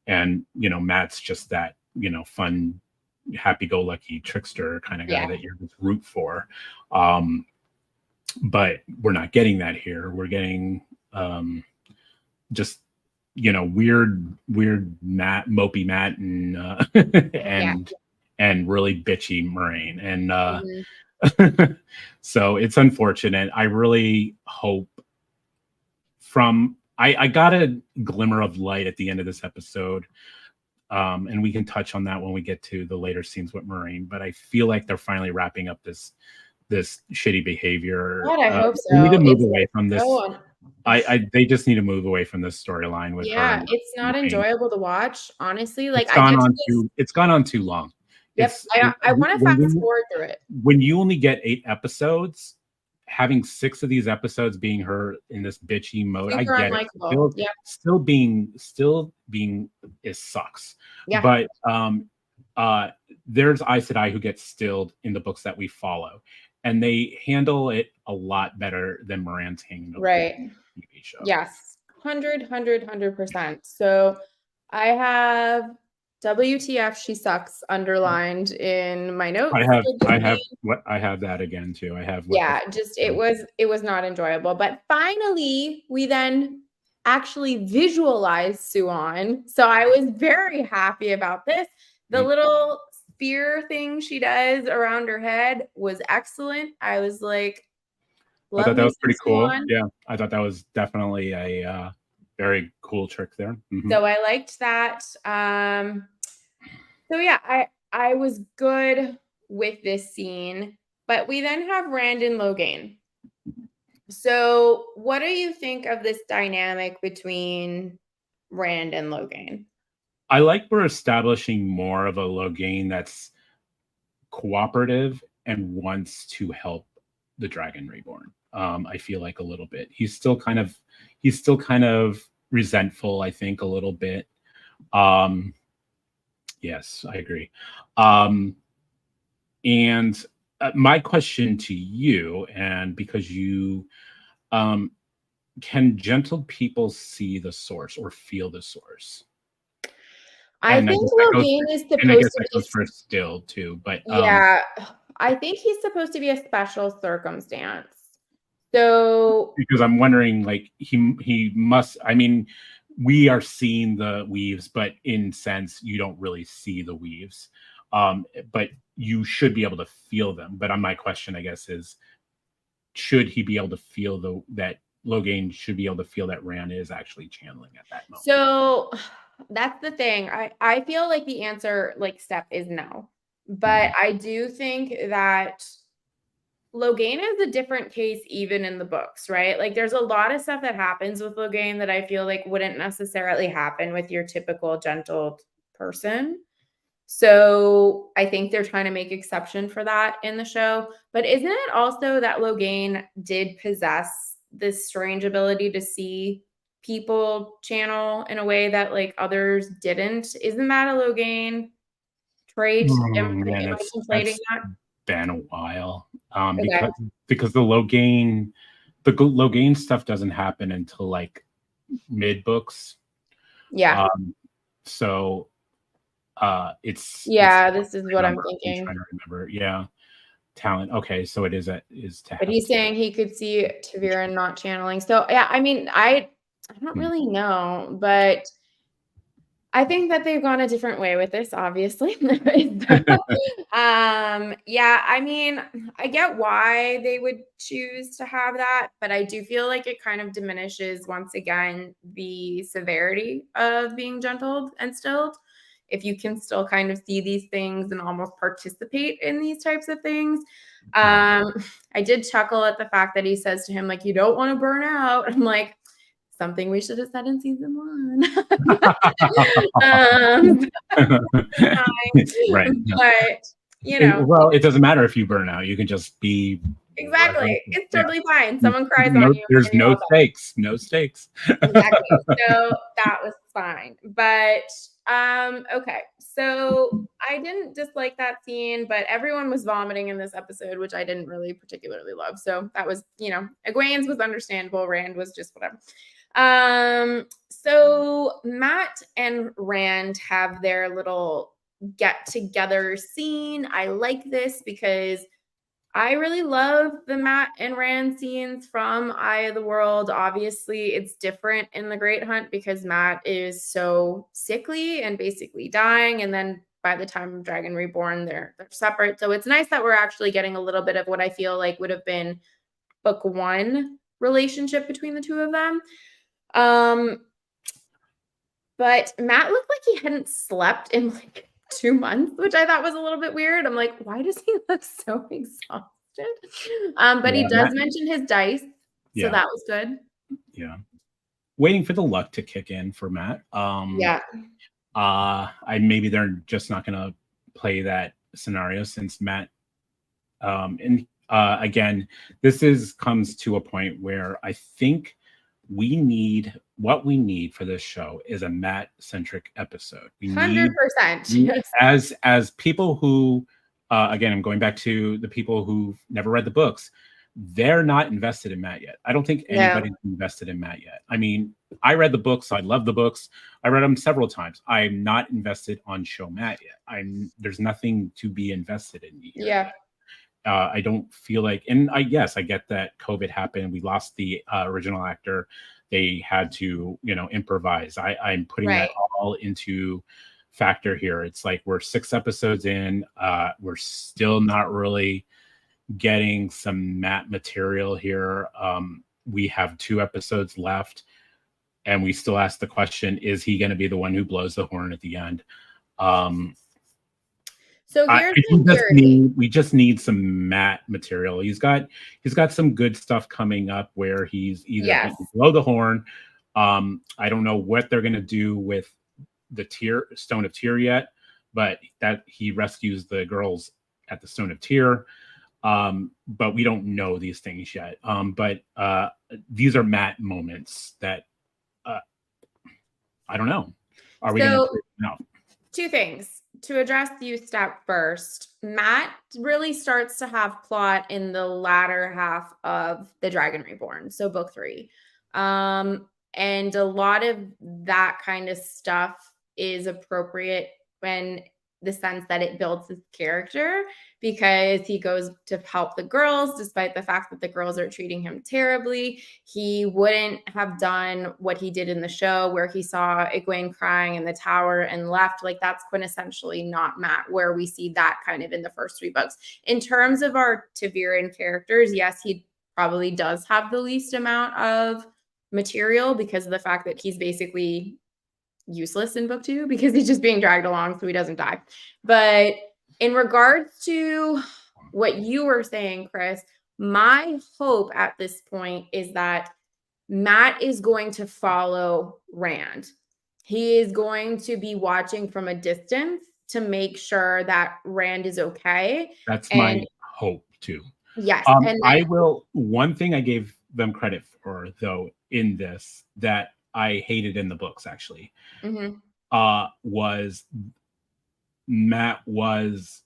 and Matt's just that fun, happy-go-lucky trickster kind of guy that you're just root for. But we're not getting that here. We're getting just weird Matt, mopey Matt, and and really bitchy Moraine, and so it's unfortunate. I really hope I got a glimmer of light at the end of this episode. And we can touch on that when we get to the later scenes with Moraine, but I feel like they're finally wrapping up this shitty behavior. God, I hope so. We need to move away from this. They just need to move away from this storyline with her. It's not enjoyable to watch, honestly. Like, it's gone on too long. Yep. I want to fast forward through it. When you only get 8 episodes, having 6 of these episodes being her in this bitchy mode, super I get unlikable. it. Still being it sucks. But there's Aes Sedai who gets stilled in the books that we follow, and they handle it a lot better than Moran's handled the TV show. Yes, 100%. So I have WTF, she sucks underlined in my notes. I have that again too. I have it was not enjoyable. But finally, we then actually visualized Suan. So I was very happy about this. The little spear thing she does around her head was excellent. I was like, I thought that was pretty cool. Yeah, I thought that was definitely a very cool trick there. So I liked that. So yeah, I was good with this scene, but we then have Rand and Logain. So, what do you think of this dynamic between Rand and Logain? I like we're establishing more of a Logain that's cooperative and wants to help the Dragon Reborn. I feel like a little bit. He's still kind of resentful, I think, a little bit. Yes, I agree. And my question to you, and because you can gentle people see the source or feel the source? I And I think guess that goes Logain is and I supposed guess to that be goes for Still too, but, yeah, I think he's supposed to be a special circumstance. So, because I'm wondering, like, he must I mean, we are seeing the weaves, but in sense, you don't really see the weaves. But you should be able to feel them. But, my question, I guess, is, should he be able to feel that Logain should be able to feel that Rand is actually channeling at that moment? so that's the thing. I feel like the answer, like, step is no. But Mhm. I do think that Logain is a different case even in the books, right? Like, there's a lot of stuff that happens with Logain that I feel like wouldn't necessarily happen with your typical gentle person. So, I think they're trying to make exception for that in the show. But isn't it also that Logain did possess this strange ability to see people channel in a way that, like, others didn't? Isn't that a Logain trait? Man, Am I conflating that's that? been a while, Okay. because the Logain stuff doesn't happen until, like, mid books. Yeah. Um, so, it's Yeah, this is what I'm I'm thinking. trying to remember. Yeah, talent. Okay, so it is to But have he's saying he could see Taviran not channeling. So, yeah, I mean, I don't hmm. really know, but I think that they've gone a different way with this, obviously. Yeah, I mean, I get why they would choose to have that, but I do feel like it kind of diminishes once again the severity of being gentled and stilled. If you can still kind of see these things and almost participate in these types of things. Right. Um, I did chuckle at the fact that he says to him, like, you don't want to burn out. I'm like, something we should have said in season one. um, Right. Yeah. but you know, Well, it doesn't matter if you burn out. You can just be exactly. resurrected. It's Yeah. totally fine. Someone cries on No, you there's and you're no all stakes. No stakes. done. Exactly. So that was fine. But okay. So I didn't dislike that scene, but everyone was vomiting in this episode, which I didn't really particularly love. So that was, Egwene's was understandable. Rand was just whatever. So Matt and Rand have their little get together scene. I like this because I really love the Matt and Rand scenes from Eye of the World. Obviously, it's different in The Great Hunt because Matt is so sickly and basically dying. And then by the time of Dragon Reborn, they're separate. So it's nice that we're actually getting a little bit of what I feel like would have been book one relationship between the two of them. But Matt looked like he hadn't slept in like 2 months, which I thought was a little bit weird. I'm like, why does he look so exhausted? But he Yeah. does mention his dice, so Yeah. that was good. Yeah. Waiting for the luck to kick in for Matt. Yeah. I maybe they're just not gonna play that scenario since Matt and again, comes to a point where I think what we need for this show is a Matt centric episode. We need 100%. Yes. as people who again, I'm going back to the people who've never read the books. They're not invested in Matt yet. I don't think No. anybody's invested in Matt yet. I mean, I read the books. I love the books. I read them several times. I'm not invested on show Matt yet. There's nothing to be invested in here Yeah. yet. I don't feel like, and I get that COVID happened. We lost the original actor. They had to, improvise. I'm putting Right. that all into factor here. It's like we're 6 episodes in. We're still not really getting some Matt material here. We have 2 episodes left, and we still ask the question: is he going to be the one who blows the horn at the end? So I here's we my just theory. need some Matt material. He's got some good stuff coming up where he's either Yes. going to blow the horn. I don't know what they're going to do with the Stone of Tear yet, but that he rescues the girls at the Stone of Tear. But we don't know these things yet. But these are Matt moments that uh, I don't know. Are we going to? So No. two things. To address the youth step first, Matt really starts to have plot in the latter half of The Dragon Reborn, so book 3. And a lot of that kind of stuff is appropriate when the sense that it builds his character because he goes to help the girls despite the fact that the girls are treating him terribly. He wouldn't have done what he did in the show where he saw Egwene crying in the tower and left. Like that's quintessentially not Matt, where we see that kind of in the first 3 books. In terms of our Taviran characters, yes, he probably does have the least amount of material because of the fact that he's basically useless in book 2 because he's just being dragged along so he doesn't die. But in regards to what you were saying, Chris, my hope at this point is that Matt is going to follow Rand. He is going to be watching from a distance to make sure that Rand is okay. That's And my hope too. yes, and then I will. One thing I gave them credit for, though, in this that I hated in the books actually, mhm, was Matt was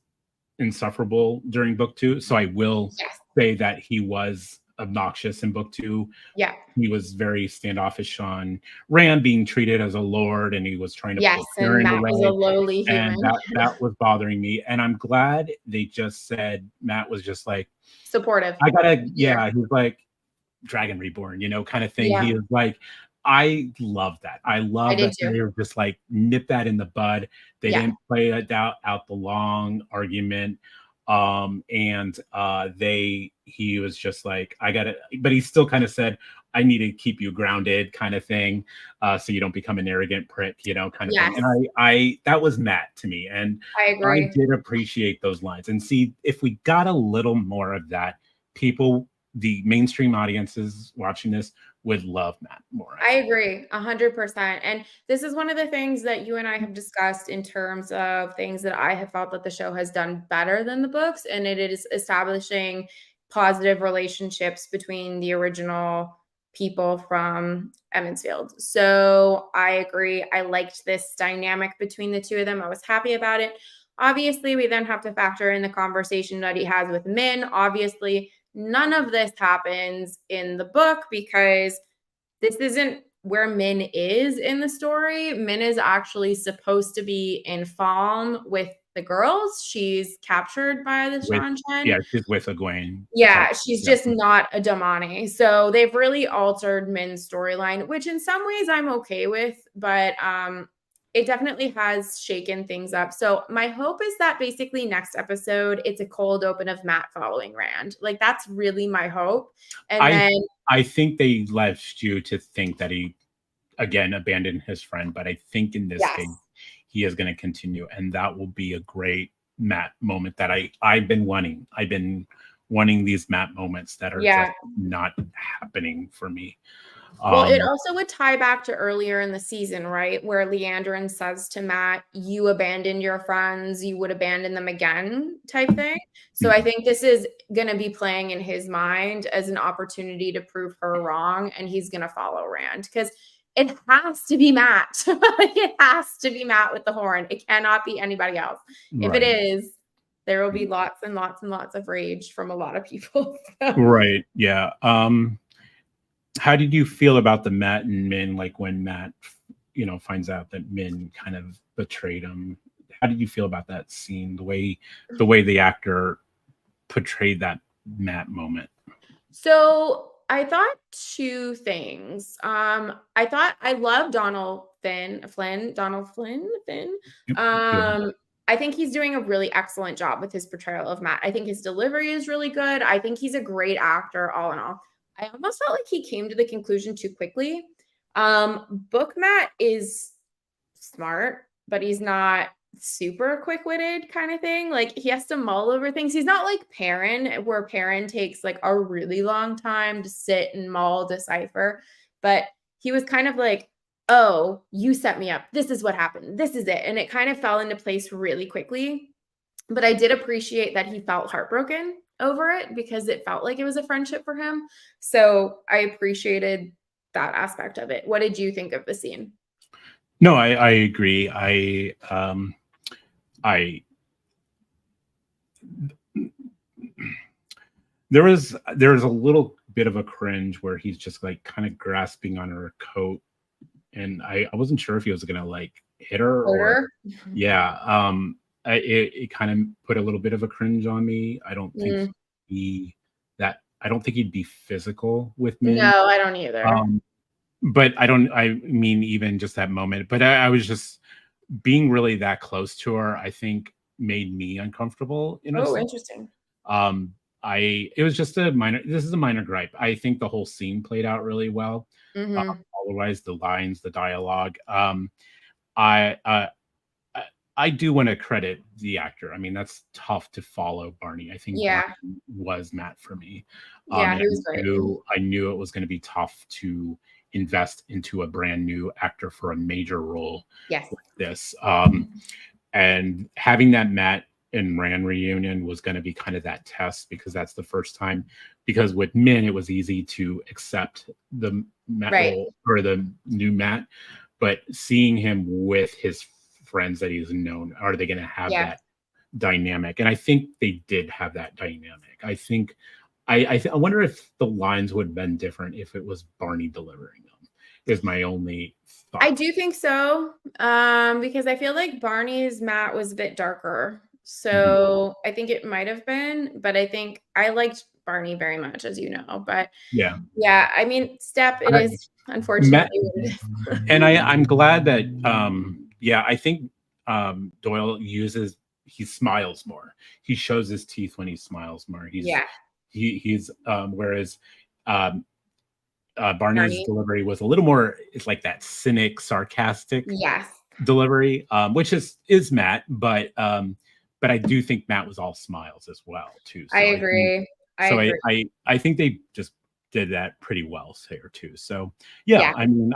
insufferable during book 2. So I will yes, say that he was obnoxious in book 2. yeah, He was very standoffish on Rand being treated as a lord, and he was trying to yes, pull Tyrion and Matt was a away, lowly and human. that was bothering me. And I'm glad they just said Matt was just like, Supportive. I gotta, Here. yeah, he's like Dragon Reborn, kind of thing. He Yeah, is like, I love that. I I love did that too. they were just like nip that in the bud. They Yeah. didn't play it out the long argument. And he was just like, I gotta, but he still kind of said, I need to keep you grounded, kind of thing, so you don't become an arrogant prick, kind of thing. Yes, And I that was Matt to me, and I I agree. did appreciate those lines. And see, if we got a little more of that, people, the mainstream audiences watching this would love Matt more, I I think. agree 100%. And this is one of the things that you and I have discussed in terms of things that I have felt that the show has done better than the books. And it is establishing positive relationships between the original people from Emmonsfield. So I agree. I liked this dynamic between the two of them. I was happy about it. Obviously, we then have to factor in the conversation that he has with Min. Obviously, none of this happens in the book because this isn't where Min is in the story. Min is actually supposed to be in Falm with the girls. She's captured by the With Shan. Yeah, she's with Egwene. Yeah, she's Yeah. just not a Damani. So they've really altered Min's storyline, which in some ways I'm okay with, but it definitely has shaken things up. So my hope is that basically next episode it's a cold open of Matt following Rand. Like that's really my hope. And I then I think they left you to think that he again abandoned his friend, but I think in this yes. case he is going to continue, and that will be a great Matt moment that I've been wanting. I've been wanting these Matt moments that are just Yeah. not happening for me. Well, it Um, also would tie back to earlier in the season, right? Where Leandrin says to Matt, "You abandoned your friends, you would abandon them again," type thing. So I think this is going to be playing in his mind as an opportunity to prove her wrong, and he's going to follow Rand because it has to be Matt. Like, it has to be Matt with the horn. It cannot be anybody else. If it right. is, there will be lots and lots and lots of rage from a lot of people. So. Right. Yeah. How did you feel about the Matt and Min, like when Matt, finds out that Min kind of betrayed him? How did you feel about that scene? The way the actor portrayed that Matt moment. So I thought two things. I thought I love Donald Flynn. Yep. Yeah. Um, I think he's doing a really excellent job with his portrayal of Matt. I think his delivery is really good. I think he's a great actor, all in all. I almost felt like he came to the conclusion too quickly. Book Matt is smart, but he's not super quick-witted kind of thing. Like he has to mull over things. He's not like Perrin, where Perrin takes like a really long time to sit and mull, decipher. But he was kind of like, oh, you set me up. This is what happened. This is it. And it kind of fell into place really quickly. But I did appreciate that he felt heartbroken over it because it felt like it was a friendship for him. So I appreciated that aspect of it. What did you think of the scene? No, I agree. I there was a little bit of a cringe where he's just like kind of grasping on her coat, and I wasn't sure if he was gonna like hit her or yeah. It kind of put a little bit of a cringe on me. I don't think I don't think he'd be physical with men. No, I don't either. But I mean, even just that moment, but I was just being really that close to her, I think made me uncomfortable in a Oh, sense. interesting. It was just this is a minor gripe. I think the whole scene played out really well. Mhm. Otherwise, the lines, the dialogue. I, uh, I do want to credit the actor. I mean, that's tough to follow Barney. I think Yeah. Barney was Matt for me. Yeah, And he was great. I knew it was going to be tough to invest into a brand new actor for a major role Yes. like this. And having that Matt and Rand reunion was going to be kind of that test because that's the first time. Because with Min, it was easy to accept the Matt role or the new Matt, but seeing him with his friends that he's known, are they going to have that dynamic? And I think they did have that dynamic. I think I wonder if the lines would have been different if it was Barney delivering them. Is my only thought. I do think so, because I feel like Barney's Matt was a bit darker. So I think it might have been, but I think I liked Barney very much, as you know. But yeah, I mean, Step, it is unfortunately what it is. And I'm glad that I think Doyle he smiles more. He shows his teeth when he smiles more. He's whereas Barney's delivery was a little more, it's like that cynic, sarcastic delivery, which is Matt, but I do think Matt was all smiles as well too. So I agree. I think they just did that pretty well here too. So yeah. I mean,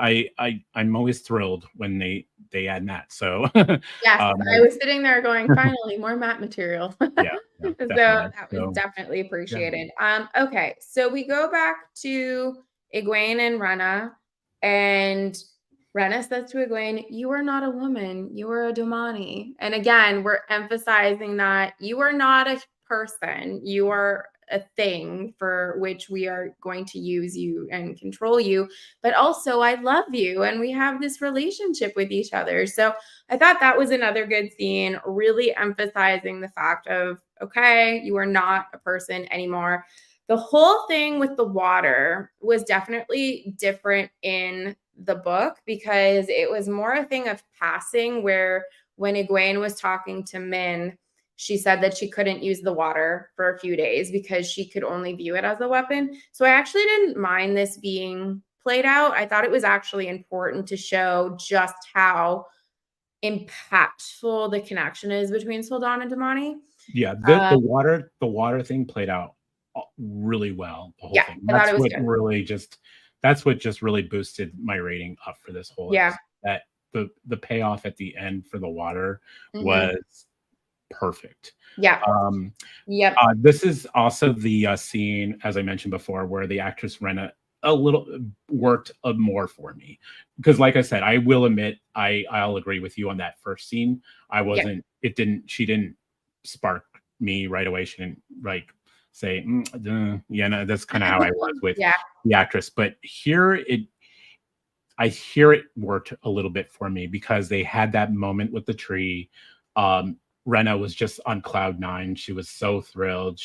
I'm always thrilled when they add Matt. So yes, I was sitting there going, finally, more Matt material. yeah, so that was definitely appreciated. Okay, so we go back to Egwene and Rena, and Rena says to Egwene, "You are not a woman, you are a Domani." And again, we're emphasizing that you are not a person, you are a thing for which we are going to use you and control you, but also I love you and we have this relationship with each other. So I thought that was another good scene, really emphasizing the fact of, okay, you are not a person anymore. The whole thing with the water was definitely different in the book because it was more a thing of passing, where when Egwene was talking to Min, she said that she couldn't use the water for a few days because she could only view it as a weapon. So I actually didn't mind this being played out. I thought it was actually important to show just how impactful the connection is between Sul'Dan and Damani. Yeah, the water thing played out really well. The whole thing. That's what just really boosted my rating up for this whole episode. That the payoff at the end for the water was perfect. This is also the scene, as I mentioned before, where the actress Rena worked more for me, because like I said, I will admit I'll agree with you on that first scene. She didn't spark me right away. She didn't like say no, that's kind of how I was with the actress, but I hear it worked a little bit for me because they had that moment with the tree. Rena was just on cloud nine. She was so thrilled.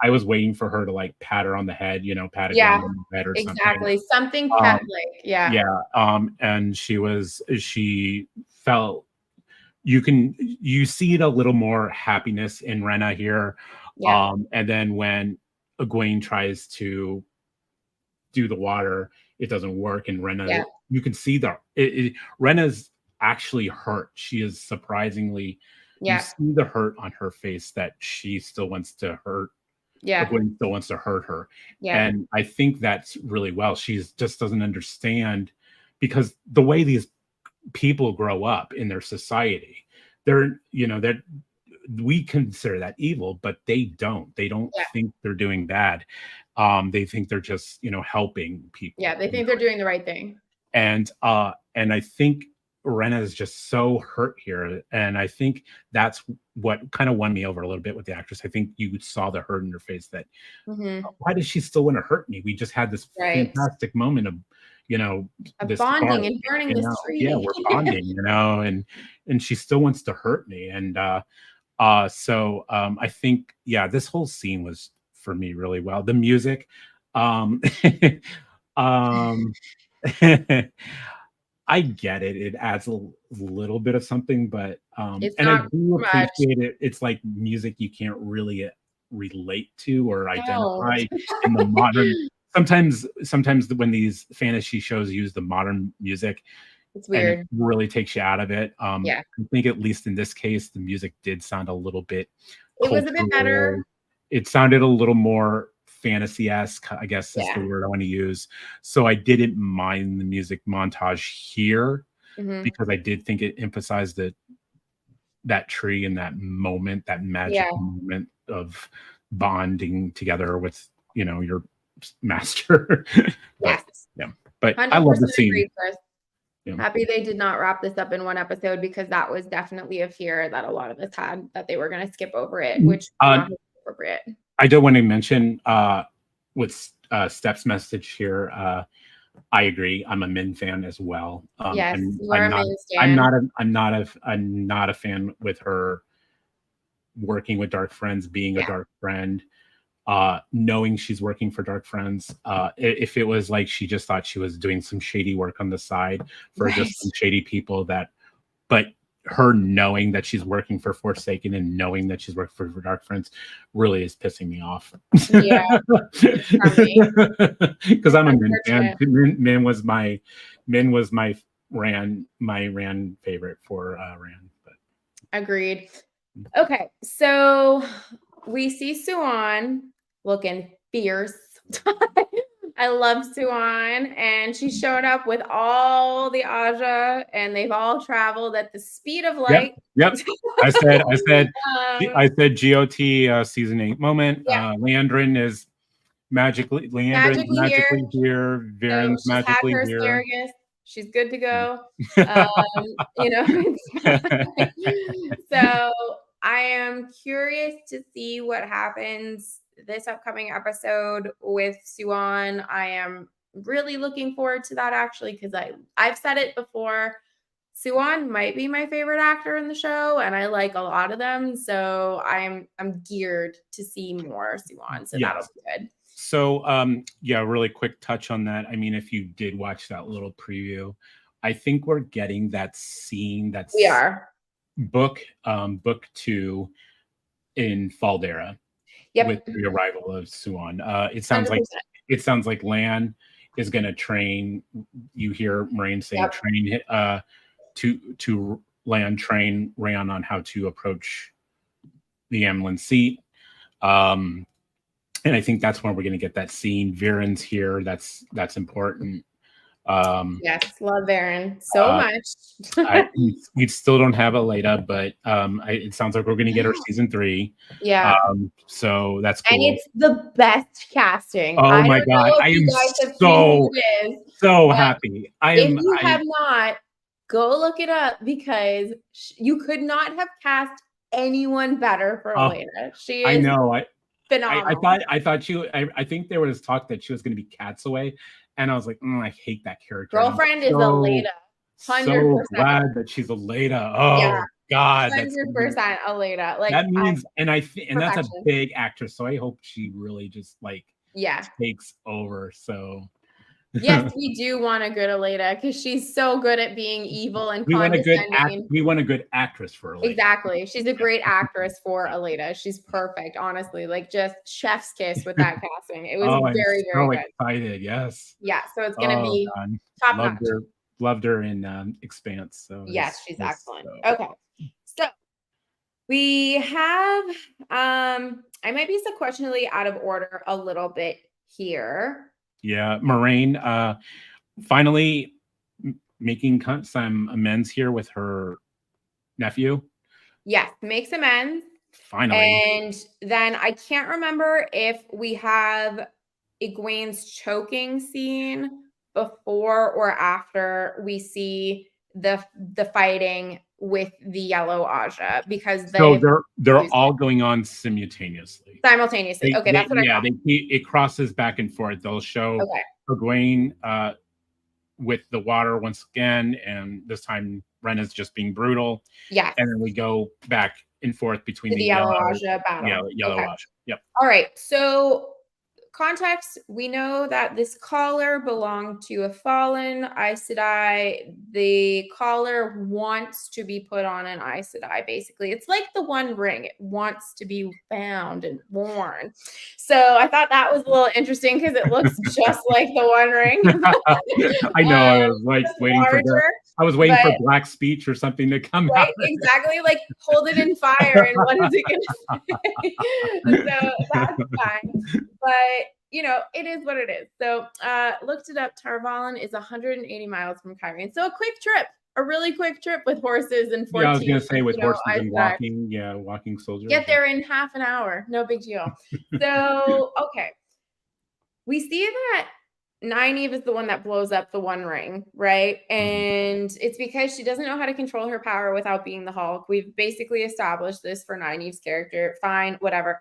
I was waiting for her to like pat her on the head, pat it down on the head or something pet-like. And she felt, you see it a little more happiness in Rena here. And then when Egwene tries to do the water, it doesn't work, and Rena, you can see Rena's actually hurt. She is surprisingly, you Yeah. see the hurt on her face that she still wants to hurt, or Yeah. Gwen still wants to hurt her. Yeah. And I think that's really well. She just doesn't understand, because the way these people grow up in their society, they're, that we consider that evil, but they don't Yeah. think they're doing bad. They think they're just, helping people. Yeah. They think they're doing the right thing. And I think Rena is just so hurt here, and I think that's what kind of won me over a little bit with the actress. I think you saw the hurt in her face that, why does she still want to hurt me? We just had this Right. fantastic moment of, Of this bonding spark, and burning this tree. yeah, we're bonding, and she still wants to hurt me. And so I think, yeah, this whole scene was, for me, really well. The music, um um I get it. It adds a little bit of something, but It's and I not do much. appreciate it. It's like music you can't really relate to or No. identify in the modern. Sometimes when these fantasy shows use the modern music, It's and it weird. really takes you out of it. Yeah. I think, at least in this case, the music did sound a little bit It was a bit better. cultural. It sounded a little more fantasy-esque, I guess is the Yeah. word I want to use. So I didn't mind the music montage here, Mhm. because I did think it emphasized that tree and that moment, that magic Yeah. moment of bonding together with, your master. But Yes. yeah, but I 100% love the scene. agree, Chris. Yeah. Happy they did not wrap this up in one episode, because that was definitely a fear that a lot of us had, that they were going to skip over it, which is not appropriate. I do want to mention with Steph's message here. I agree. I'm a Min fan as well. Yes, you are I'm a not. Min I'm stan. not. I'm not a fan with her working with Dark Friends, being a Yeah. Dark Friend. Knowing she's working for Dark Friends, if it was like she just thought she was doing some shady work on the side for Right. just some shady people, but her knowing that she's working for Forsaken and knowing that she's working for Dark Friends really is pissing me off. Yeah, because I'm a Min fan. unfortunate. Min was my Rand favorite for Rand. But Agreed. Okay, so we see Suan looking fierce. I love Suan, and she showed up with all the Aja, and they've all traveled at the speed of light. Yep. I said GOT season 8 moment. Yeah. Leandrin is magically here. here. Viren's So she's had magically her here. asparagus. She's good to go. So I am curious to see what happens this upcoming episode with Suan. I am really looking forward to that, actually, because I've said it before. Suan might be my favorite actor in the show, and I like a lot of them. So I'm geared to see more Suan. So that'll be good. So yeah, really quick touch on that. I mean, if you did watch that little preview, I think we're getting that scene that's book 2 in Faldera. Yep. With the arrival of Suan. It sounds 100%. like Lan is gonna train. You hear Moraine say train to Lan train Rhaon on how to approach the Amlin seat. And I think that's when we're going to get that scene. Viren's here. That's important. Yes, love Viren so much. We still don't have Aleda, but it sounds like we're going to get her season 3. Yeah. So that's cool. And it's the best casting. Oh my God. I am so happy. If you have not, go look it up, because you could not have cast anyone better for Aleda. She is I know. phenomenal. I think there was talk that she was going to be Catsaway, and I was like, I hate that character. Girlfriend is Aleda. 100%. So glad that she's Aleda. Oh yeah, God, 100% Aleda. Like that means, and that's a big actress, so I hope she really just takes over. So yes, we do want a good Aleda, because she's so good at being evil and we want a good actress for Aleda. Exactly. She's a great actress for Aleda. She's perfect, honestly. Like, just chef's kiss with that casting. It was very, very good. Excited. Yes. Yeah. So it's gonna be top notch. loved her in Expanse. So yes, she's excellent. so. Okay, so we have I might be sequentially out of order a little bit here. Yeah, Moraine finally making some amends here with her nephew. Yes, makes amends. Finally. And then I can't remember if we have Egwene's choking scene before or after we see the fighting with the yellow Aja, because So they they're all going on simultaneously. simultaneously. Okay, that's what I thought. It crosses back and forth. They'll show Okay. Egwene with the water once again, and this time Ren is just being brutal. Yes. And then we go back and forth between the yellow Aja battle. Yellow Aja. Yep. All right. So context, we know that this collar belonged to a fallen Aes Sedai. The collar wants to be put on an Aes Sedai, basically. It's like the One Ring. It wants to be found and worn. So I thought that was a little interesting because it looks just like the One Ring. I know. I was like waiting for black speech or something to come out. Exactly. Like hold it in fire and what is it going to say? So that's fine. But you know, it is what it is. So looked it up. Tarvalon is 180 miles from Cairhien. So a quick trip, a really quick trip with horses and 14. Yeah, I was going to say with horses and walking. Yeah, walking soldiers. Get there in half an hour. No big deal. So, okay. We see that Nynaeve is the one that blows up the One Ring, right? And it's because she doesn't know how to control her power without being the Hulk. We've basically established this for Nynaeve's character. Fine, whatever.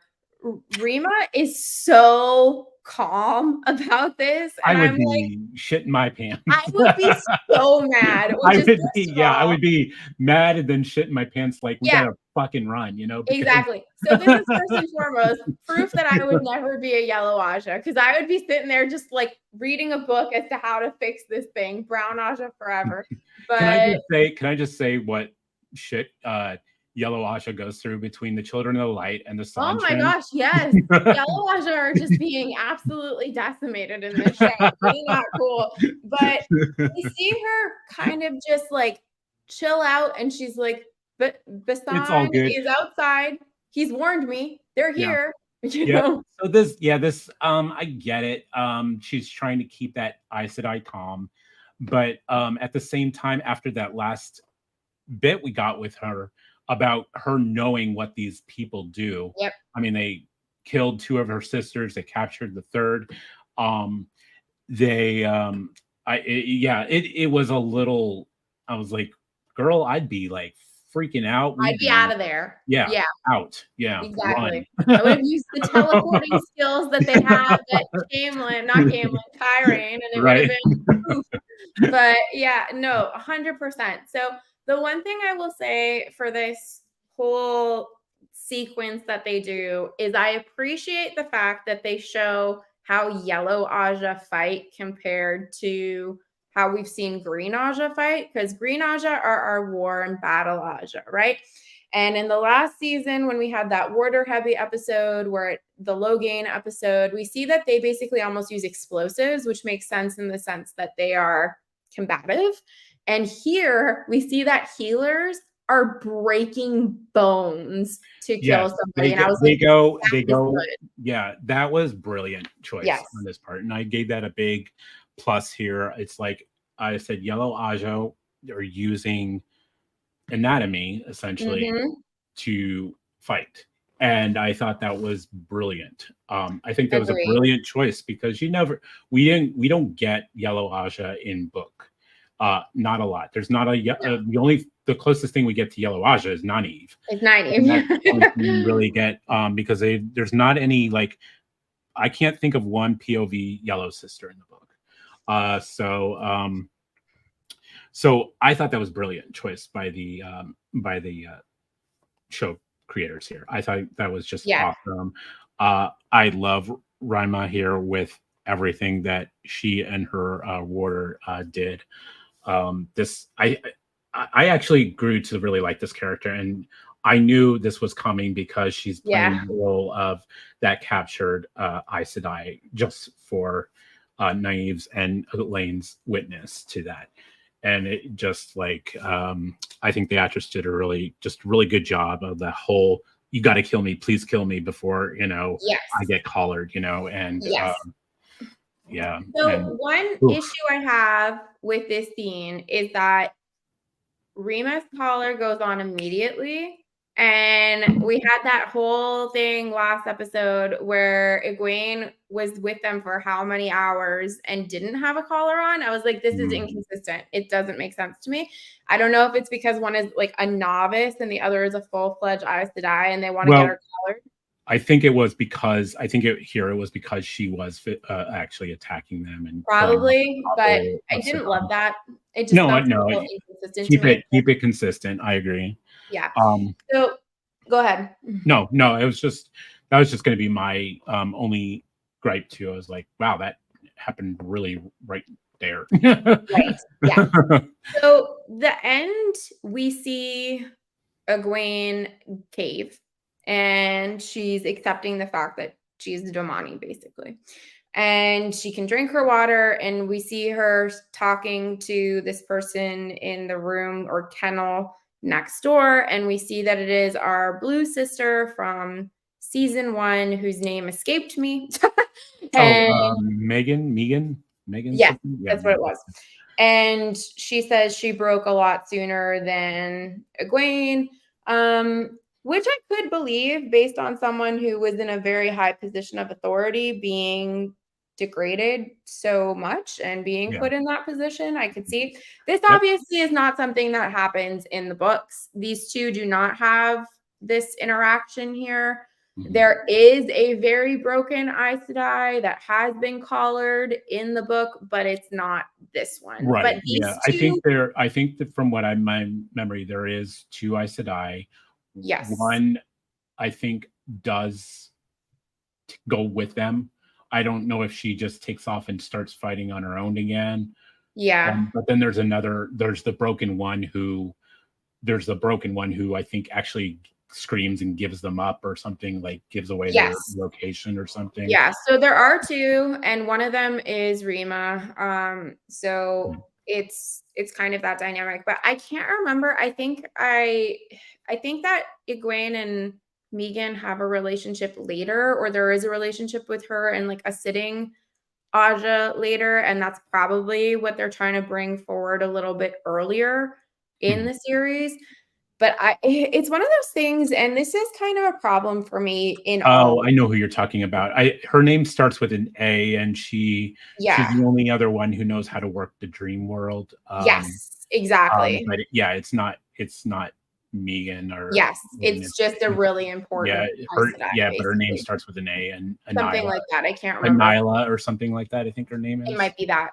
Rima is so calm about this. And I would be shitting my pants. I would be so mad. I would be mad and then shitting my pants like, we gotta fucking run, you know? Exactly. So this is first and foremost proof that I would never be a yellow Aja, because I would be sitting there just like reading a book as to how to fix this thing. Brown Aja forever. But can I just say what shit Yellow Aja goes through between the Children of the Light and the Sun? Oh my gosh, yes. Yellow Aja are just being absolutely decimated in this show. Really not cool. But we see her kind of just like chill out, and she's like, but Basan is outside. He's warned me. They're here. You know? So this I get it. She's trying to keep that Aes Sedai calm. But at the same time, after that last bit we got with her about her knowing what these people do. Yep. I mean, they killed 2 of her sisters. They captured the 3rd. It was a little, I was like, girl, I'd be like freaking out. I'd be out of there. Yeah. Out. Yeah. Exactly. I would have used the teleporting skills that they have at Cairhien, and it would have been poof. But yeah, no, 100%. So the one thing I will say for this whole sequence that they do is I appreciate the fact that they show how Yellow Aja fight compared to how we've seen Green Aja fight, because Green Aja are our war and battle Aja, right? And in the last season, when we had that Warder Heavy episode, the Logain episode, we see that they basically almost use explosives, which makes sense in the sense that they are combative. And here we see that healers are breaking bones to kill somebody. And I was like, they go. Yeah, that was brilliant choice on this part. And I gave that a big plus here. It's like I said, Yellow Aja are using anatomy essentially to fight. And I thought that was brilliant. I think that was a brilliant choice, because we don't get Yellow Aja in book. Not a lot. There's not the closest thing we get to Yellow Aja is Nynaeve. It's Nynaeve. We really get because there's not any, like, I can't think of one POV yellow sister in the book. So I thought that was brilliant choice by the show creators here. I thought that was just awesome. I love Rima here with everything that she and her warder did. I actually grew to really like this character, and I knew this was coming because she's playing the role of that captured Aes Sedai, just for Nynaeve's and Elaine's witness to that. and it just like I think the actress did a really good job of the whole "you got to kill me, please kill me before Yes. I get collared," and Yes. yeah. So And one oof. issue I have with this scene is that Rima's collar goes on immediately. And we had that whole thing last episode where Egwene was with them for how many hours and didn't have a collar on. I was like, this is inconsistent. It doesn't make sense to me. I don't know if it's because one is like a novice and the other is a full-fledged Aes Sedai and they want to get her collared. I think it was because it was because she was actually attacking them and probably, but I didn't love that. It just felt a little inconsistent to me. Keep it consistent. I agree. Yeah. So go ahead. No, it was just that was just going to be my only gripe too. I was like, wow, that happened really right there. Right. Yeah. So the end, we see Egwene cave, and she's accepting the fact that she's Domani, basically. And she can drink her water, and we see her talking to this person in the room or kennel next door, and we see that it is our blue sister from season 1 whose name escaped me. Megan. Yes, that's what it was. And she says she broke a lot sooner than Egwene, which I could believe based on someone who was in a very high position of authority being degraded so much and being put in that position. I could see this obviously is not something that happens in the books. These two do not have this interaction here. There is a very broken Aes Sedai that has been collared in the book, but it's not this one. Right. But I think that from what my memory, there is 2 Aes Sedai. Yes. One, I think, does go with them. I don't know if she just takes off and starts fighting on her own again. Yeah. But then there's the broken one who I think actually screams and gives them up or something, like gives away their location or something. Yeah, so there are 2, and one of them is Rima. So it's kind of that dynamic, but I can't remember. I think that Egwene and Megan have a relationship later, or there is a relationship with her and like a sitting Aja later, and that's probably what they're trying to bring forward a little bit earlier in the series. But it's one of those things, and this is kind of a problem for me in all. I know who you're talking about. Her name starts with an A, and she's the only other one who knows how to work the dream world. Yes, exactly. But it's not Megan or it's just a really important. But her name starts with an A and something like that. I can't remember. Nyla or something like that. I think her name is. It might be that.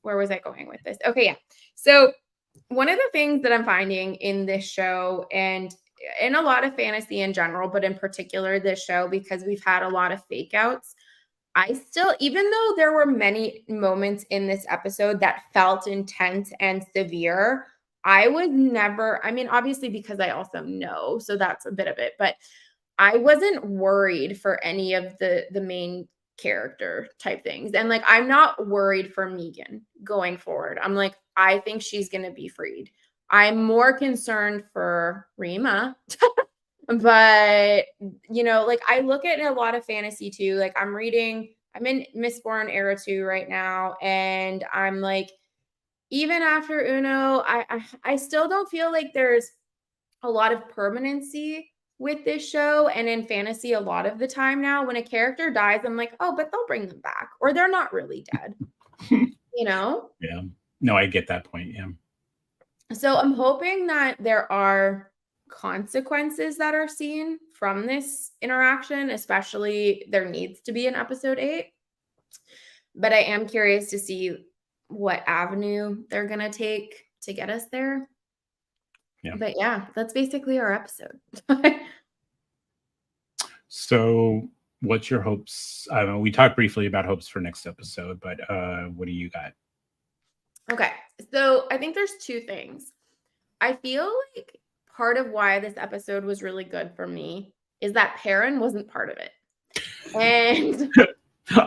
Where was I going with this? Okay, yeah. So one of the things that I'm finding in this show, and in a lot of fantasy in general, but in particular this show, because we've had a lot of fake outs, I still, even though there were many moments in this episode that felt intense and severe, I was never, I mean, obviously because I also know, so that's a bit of it, but I wasn't worried for any of the main character type things. And like, I'm not worried for Megan going forward. I'm like, I think she's going to be freed. I'm more concerned for Rima. But, like I look at a lot of fantasy too. Like I'm in Mistborn Era 2 right now. And I'm like, even after Uno, I still don't feel like there's a lot of permanency with this show. And in fantasy, a lot of the time now, when a character dies, I'm like, oh, but they'll bring them back, or they're not really dead. Yeah. No, I get that point. Yeah. So I'm hoping that there are consequences that are seen from this interaction, especially there needs to be in episode 8. But I am curious to see what avenue they're going to take to get us there. Yeah. But yeah, that's basically our episode. So what's your hopes? I don't know, we talked briefly about hopes for next episode, but what do you got? Okay. So I think there's 2 things. I feel like part of why this episode was really good for me is that Perrin wasn't part of it. And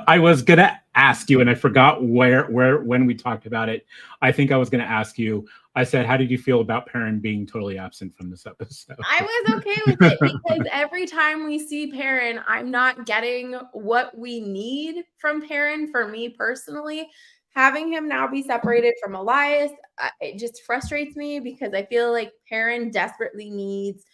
I was going to ask you, and I forgot where when we talked about it. I think I was going to ask you. I said, "How did you feel about Perrin being totally absent from this episode?" I was okay with it because every time we see Perrin, I'm not getting what we need from Perrin. For me personally, having him now be separated from Elias, it just frustrates me because I feel like Perrin desperately needs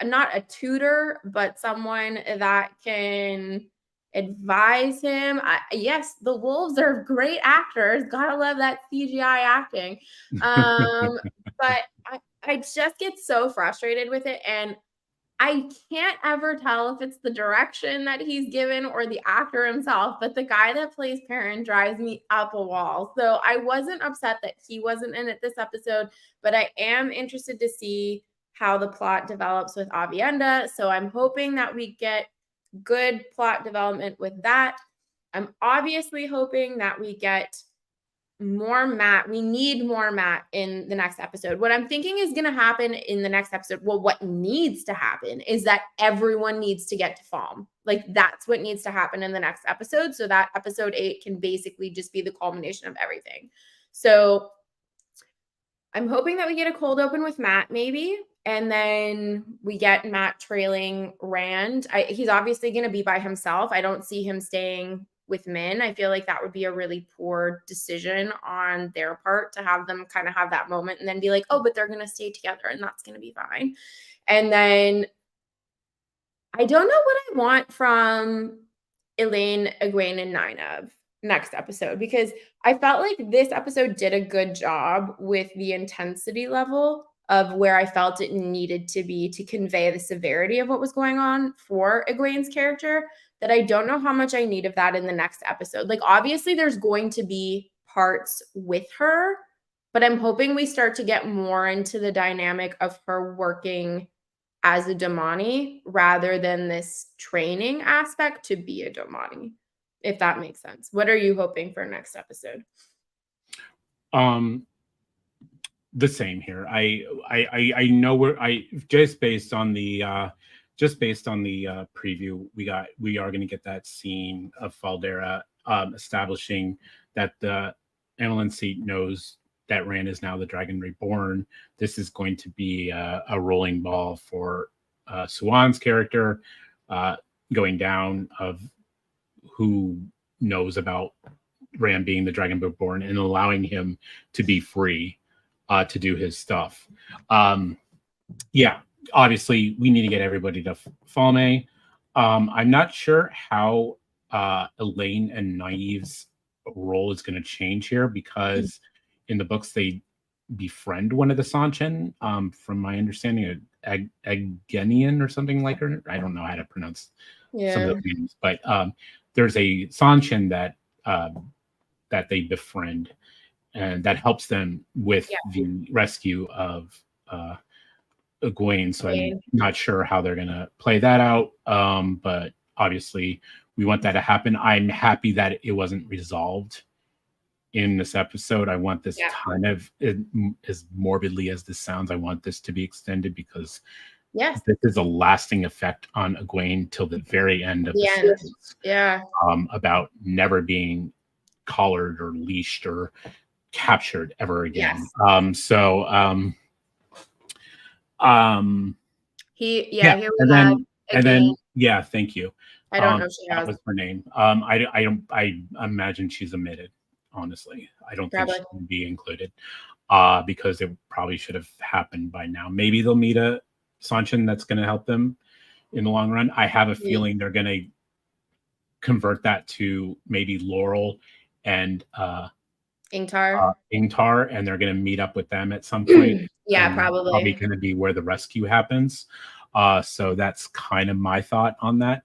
not a tutor, but someone that can advise him. Yes, the wolves are great actors. Gotta love that CGI acting. But I just get so frustrated with it. And I can't ever tell if it's the direction that he's given or the actor himself, but the guy that plays Perrin drives me up a wall. So I wasn't upset that he wasn't in it this episode, but I am interested to see how the plot develops with Avienda. So I'm hoping that we get good plot development with that. I'm obviously hoping that we get more Matt. We need more Matt in the next episode. What I'm thinking is going to happen in the next episode, well, what needs to happen is that everyone needs to get to Falm. Like that's what needs to happen in the next episode. So that episode 8 can basically just be the culmination of everything. So I'm hoping that we get a cold open with Matt maybe. And then we get Matt trailing Rand. He's obviously going to be by himself. I don't see him staying with Min. I feel like that would be a really poor decision on their part to have them kind of have that moment and then be like, oh, but they're going to stay together and that's going to be fine. And then I don't know what I want from Elaine, Egwene, and Nynaeve next episode because I felt like this episode did a good job with the intensity level of where I felt it needed to be to convey the severity of what was going on for Egwene's character, that I don't know how much I need of that in the next episode. Like, obviously, there's going to be parts with her, but I'm hoping we start to get more into the dynamic of her working as a Damani rather than this training aspect to be a Damani, if that makes sense. What are you hoping for next episode? The same here. I know just based on the preview we are going to get that scene of Faldera establishing that the Annalyn seat knows that Rand is now the Dragon Reborn. This is going to be a rolling ball for Suan's character going down of who knows about Rand being the Dragon Reborn and allowing him to be free to do his stuff. Yeah, obviously we need to get everybody to Falme. I'm not sure how Elaine and Nynaeve's role is going to change here because in the books they befriend one of the Sanchin, from my understanding, Agenian or something like her. I don't know how to pronounce some of those names, but there's a Sanchin that they befriend, and that helps them with the rescue of Egwene. So I'm not sure how they're going to play that out, but obviously we want that to happen. I'm happy that it wasn't resolved in this episode. I want this kind of, as morbidly as this sounds, I want this to be extended because this is a lasting effect on Egwene till the very end of the series. About never being collared or leashed or captured ever again. Thank you. I don't know if she has. That was her name. I imagine she's omitted. Honestly, I don't think she can be included because it probably should have happened by now. Maybe they'll meet a Sanchin that's going to help them in the long run. I have a feeling they're going to convert that to maybe Laurel and Ingtar, and they're going to meat up with them at some point. Probably going to be where the rescue happens. So that's kind of my thought on that.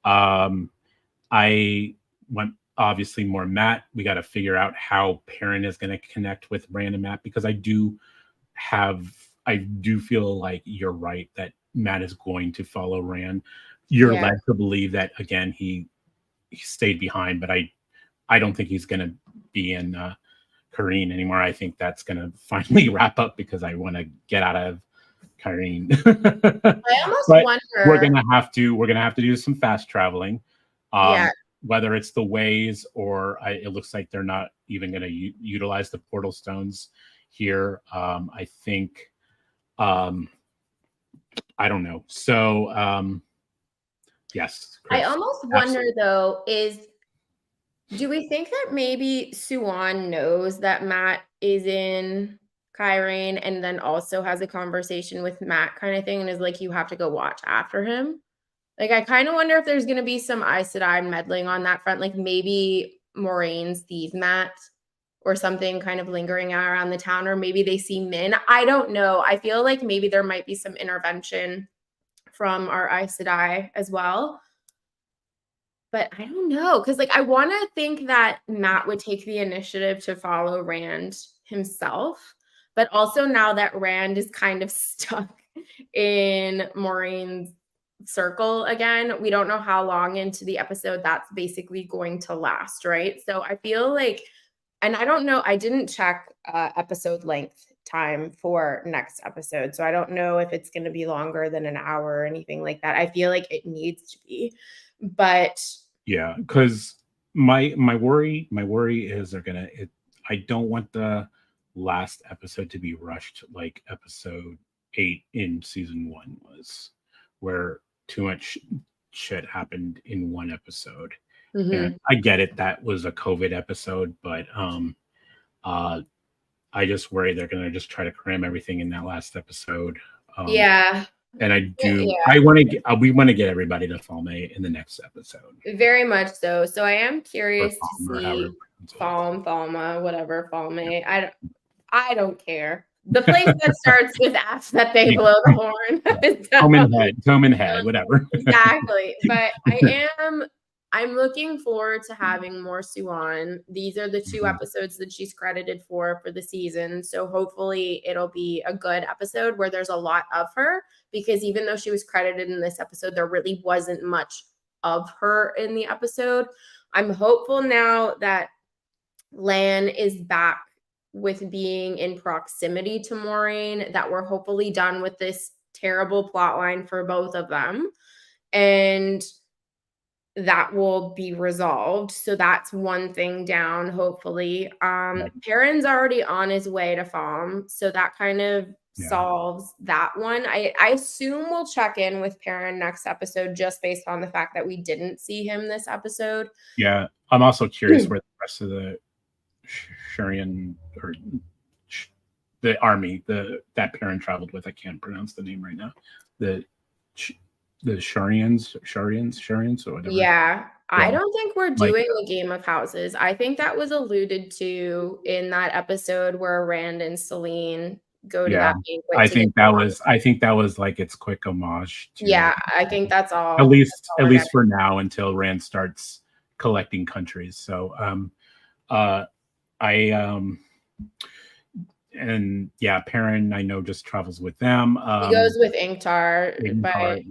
I want obviously more Matt. We got to figure out how Perrin is going to connect with Rand and Matt, because I do feel like you're right that Matt is going to follow Rand. You're led to believe that again he stayed behind, but I don't think he's going to be in Kareen anymore. I think that's going to finally wrap up because I want to get out of Kareen. I almost wonder. We're gonna have to do some fast traveling. whether it's the ways or it looks like they're not even going to utilize the portal stones here. I think, I don't know. So, yes, Chris. I almost wonder though, do we think that maybe Suwan knows that Matt is in Kyrene and then also has a conversation with Matt kind of thing and is like, you have to go watch after him? Like, I kind of wonder if there's going to be some Aes Sedai meddling on that front. Like maybe Moraine sees Matt or something kind of lingering around the town, or maybe they see Min. I don't know. I feel like maybe there might be some intervention from our Aes Sedai as well. But I don't know, because like I want to think that Matt would take the initiative to follow Rand himself. But also now that Rand is kind of stuck in Maureen's circle again, we don't know how long into the episode that's basically going to last, right? So I feel like, and I don't know, I didn't check episode length time for next episode. So I don't know if it's going to be longer than an hour or anything like that. I feel like it needs to be. But yeah, because my worry is I don't want the last episode to be rushed like episode 8 in season 1 was, where too much shit happened in one episode. And I get it, that was a COVID episode, but I just worry they're gonna just try to cram everything in that last episode. Yeah. And I want to get, we want to get everybody to Falme in the next episode. Very much so. So I am curious to see Falma, whatever, Falme. I don't care. The place that starts with F that they blow the horn. Toman head, whatever. Exactly. But I'm looking forward to having more Suan. These are the 2 episodes that she's credited for the season. So hopefully it'll be a good episode where there's a lot of her, because even though she was credited in this episode, there really wasn't much of her in the episode. I'm hopeful now that Lan is back with being in proximity to Moraine, that we're hopefully done with this terrible plot line for both of them. And that will be resolved. So that's one thing down, hopefully. Perrin's already on his way to Falm, so that kind of solves that one. I assume we'll check in with Perrin next episode, just based on the fact that we didn't see him this episode. Yeah, I'm also curious where the rest of the Shurian, or the army that Perrin traveled with, I can't pronounce the name right now, the Shurians or whatever. Yeah, I don't think we're doing the Game of Houses. I think that was alluded to in that episode where Rand and Selene go to that banquet. I think that was like its quick homage to, I think that's all. At least for now, until Rand starts collecting countries. So and Perrin, I know, just travels with them. He goes with Ingtar, but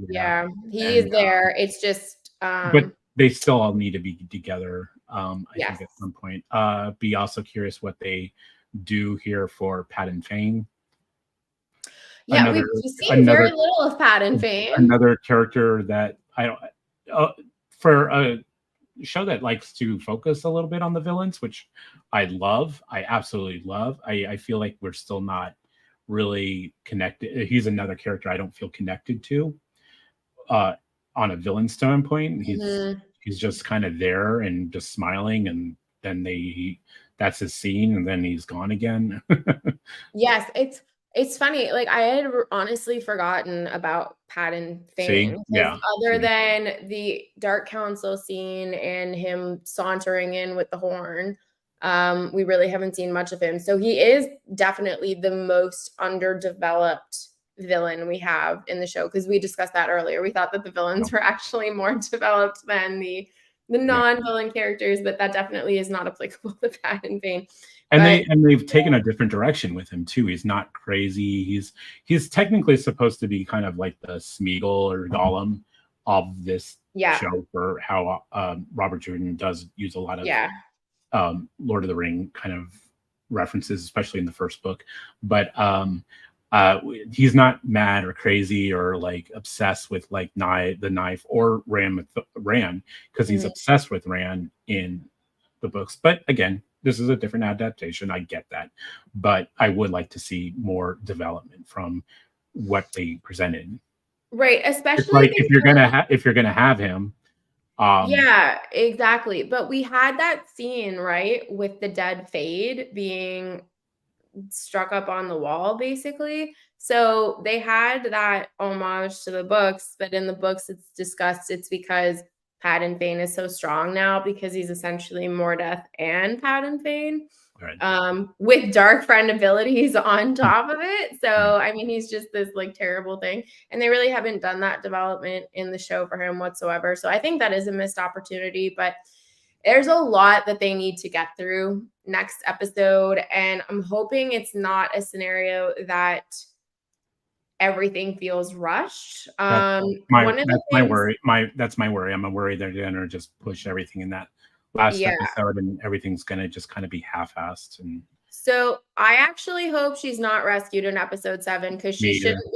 he's there. It's just but they still all need to be together. I think at some point. Be also curious what they do here for Pat and Fane. Yeah, we've seen very little of Pat and Fane. Another character that I don't for a show that likes to focus a little bit on the villains, which I absolutely love. I feel like we're still not really connected. He's another character I don't feel connected to on a villain standpoint. He's just kind of there and just smiling, and then that's his scene, and then he's gone again. Yes, it's funny. Like, I had honestly forgotten about Pat and Fane. Other than the Dark Council scene and him sauntering in with the horn, we really haven't seen much of him. So he is definitely the most underdeveloped villain we have in the show, because we discussed that earlier. We thought that the villains were actually more developed than the non-villain characters, but that definitely is not applicable to Pat and Fane. And they've taken a different direction with him too. He's not crazy. He's technically supposed to be kind of like the Smeagol or Gollum of this show, for how Robert Jordan does use a lot of Lord of the Ring kind of references, especially in the first book. But he's not mad or crazy or like obsessed with like the knife or Rand because he's Mhm. obsessed with Rand in the books. But again, this is a different adaptation. I get that, but I would like to see more development from what they presented. Right, It's especially like because if you're gonna have him, um, yeah, exactly, but we had that scene, right, with the dead Fade being struck up on the wall, basically. So they had that homage to the books, but in the books, it's discussed it's because Paddon Fane is so strong now because he's essentially Mordeth and Paddon Fane, right, with dark friend abilities on top of it. right. So, I mean, he's just this like terrible thing. And they really haven't done that development in the show for him whatsoever. So I think that is a missed opportunity, but there's a lot that they need to get through next episode. And I'm hoping it's not a scenario that everything feels rushed. One of the That's my things, worry. That's my worry. I'm a worry they're gonna just push everything in that last yeah. episode, and everything's gonna just kind of be half-assed. And So I actually hope she's not rescued in episode 7 because me she either. shouldn't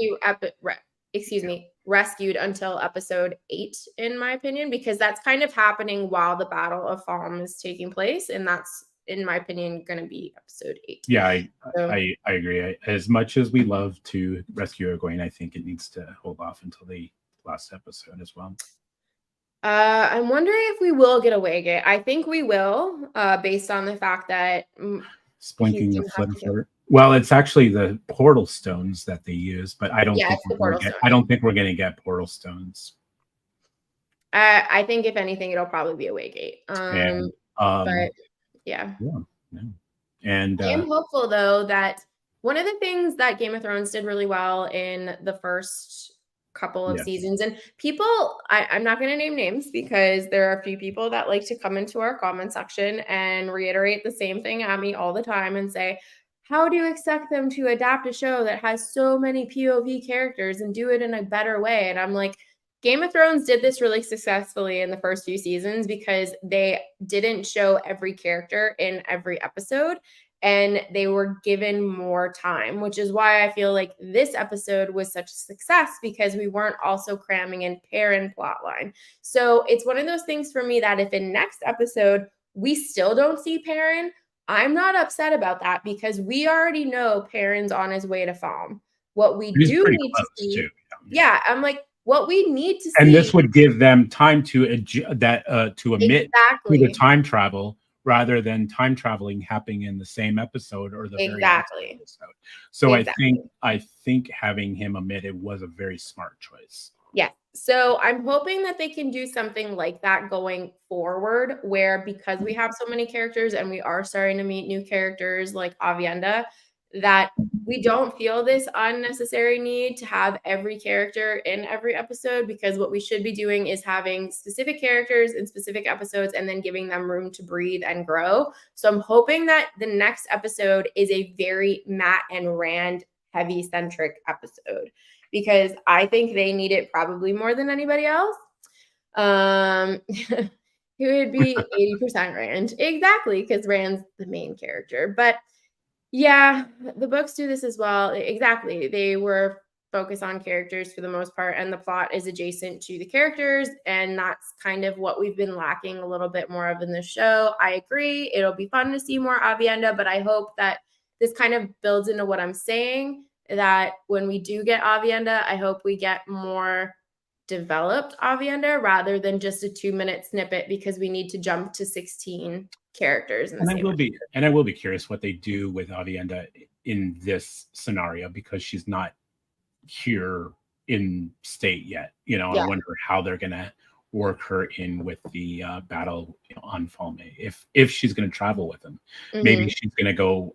be rescued until episode 8, in my opinion, because that's kind of happening while the Battle of Falm is taking place, and that's, in my opinion, going to be episode 8. Yeah, So I agree. As much as we love to rescue Egwene, I think it needs to hold off until the last episode as well. I'm wondering if we will get a Waygate. I think we will, based on the fact that he's Splinking the going to have to go. Flitterfort. Well, it's actually the portal stones that they use, but I don't Yeah, think it's the we're gonna portal get. stone. I don't think we're gonna get portal stones. I think if anything, it'll probably be a Waygate. And But yeah. yeah, no. And I am hopeful though that one of the things that Game of Thrones did really well in the first couple of yes, seasons, and people, I'm not going to name names because there are a few people that like to come into our comment section and reiterate the same thing at me all the time and say, how do you expect them to adapt a show that has so many POV characters and do it in a better way? And I'm like, Game of Thrones did this really successfully in the first few seasons because they didn't show every character in every episode and they were given more time, which is why I feel like this episode was such a success because we weren't also cramming in Perrin plotline. So it's one of those things for me that if in next episode we still don't see Perrin, I'm not upset about that because we already know Perrin's on his way to Falm. What we he's do pretty need to close too. see, Yeah. yeah, I'm like, what we need to And see this would give them time to to admit to the exactly, time travel rather than time traveling happening in the same episode or the very next exactly, episode. So exactly. I think having him omitted was a very smart choice. Yeah. So I'm hoping that they can do something like that going forward, where because we have so many characters and we are starting to meet new characters like Avienda, that we don't feel this unnecessary need to have every character in every episode because what we should be doing is having specific characters in specific episodes and then giving them room to breathe and grow. So I'm hoping that the next episode is a very Matt and Rand heavy centric episode because I think they need it probably more than anybody else. It would be 80% Rand. Exactly, because Rand's the main character. But yeah, the books do this as well. Exactly. They were focused on characters for the most part, and the plot is adjacent to the characters. And that's kind of what we've been lacking a little bit more of in the show. I agree. It'll be fun to see more Avienda, but I hope that this kind of builds into what I'm saying that when we do get Avienda, I hope we get more developed Avienda rather than just a 2-minute snippet because we need to jump to 16 characters in the same way. I will be curious what they do with Avienda in this scenario because she's not here in state yet. You know, I Yeah. wonder how they're gonna work her in with the battle on Falme. If she's gonna travel with them, maybe Mhm. she's gonna go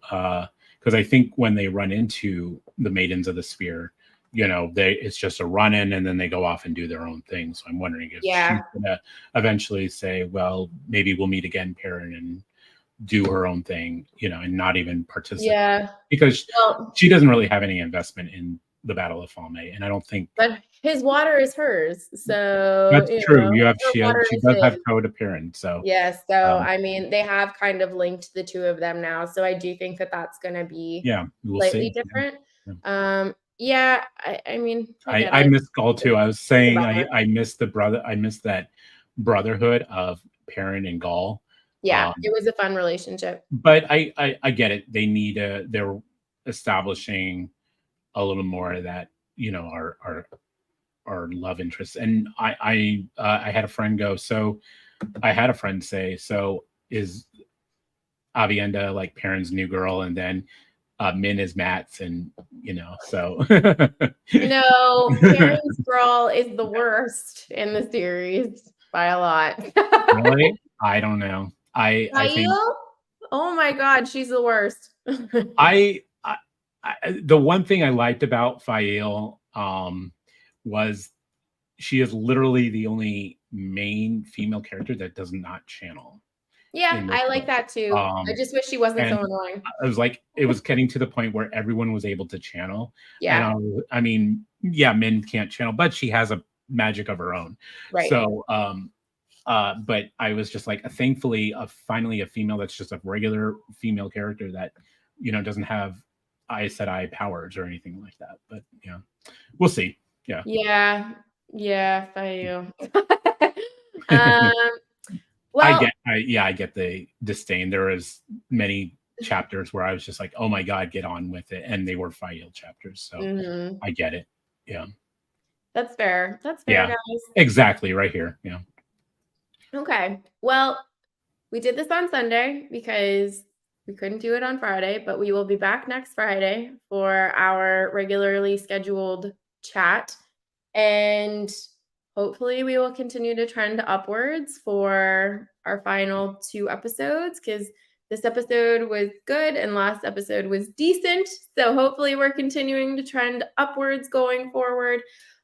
because I think when they run into the Maidens of the Sphere, you know, it's just a run in and then they go off and do their own thing. So I'm wondering if she's Yeah. gonna eventually say, well, maybe we'll meet again, Perrin, and do her own thing, you know, and not even participate Yeah. because Well, she doesn't really have any investment in the Battle of Falme, and I don't think but his water is hers. So, that's true. her water She is does have his. codependent, so Yes. So, um, I mean, they have kind of linked the two of them now. So I do think that that's going to be yeah, we'll slightly see. Yeah, different. Yeah, I mean, I miss Gull too. I was saying bummer. I miss I miss that brotherhood of Perrin and Gull. Yeah, it was a fun relationship. But I get it. They need they're establishing a little more of that, you know, our love interests. And I had a friend go, so I had a friend say, so is Avienda like Perrin's new girl, and then Min is Matt's, and you know, so No, Perrin's girl is the worst in the series by a lot. really, I don't know. I think Aiel? Oh my god, she's the worst. I, the one thing I liked about Fael was she is literally the only main female character that does not channel Yeah, in this I like book. that too. I just wish she wasn't And so annoying. I was like, it was getting to the point where everyone was able to channel. Yeah. And I mean, yeah, Min can't channel, but she has a magic of her own. Right. So, but I was just like, thankfully, finally a female that's just a regular female character that, you know, doesn't have Aes Sedai powers or anything like that. But yeah, we'll see. Yeah. Yeah, Fayu. I Well, get the disdain. There was many chapters where I was just like, oh my god, get on with it, and they were Fael chapters, so I get it. Yeah, that's fair. That's fair, yeah, guys. exactly, right here. Yeah. Okay. Well, we did this on Sunday because we couldn't do it on Friday, but we will be back next Friday for our regularly scheduled chat. And hopefully we will continue to trend upwards for our final 2 episodes, because this episode was good and last episode was decent. So hopefully we're continuing to trend upwards going forward.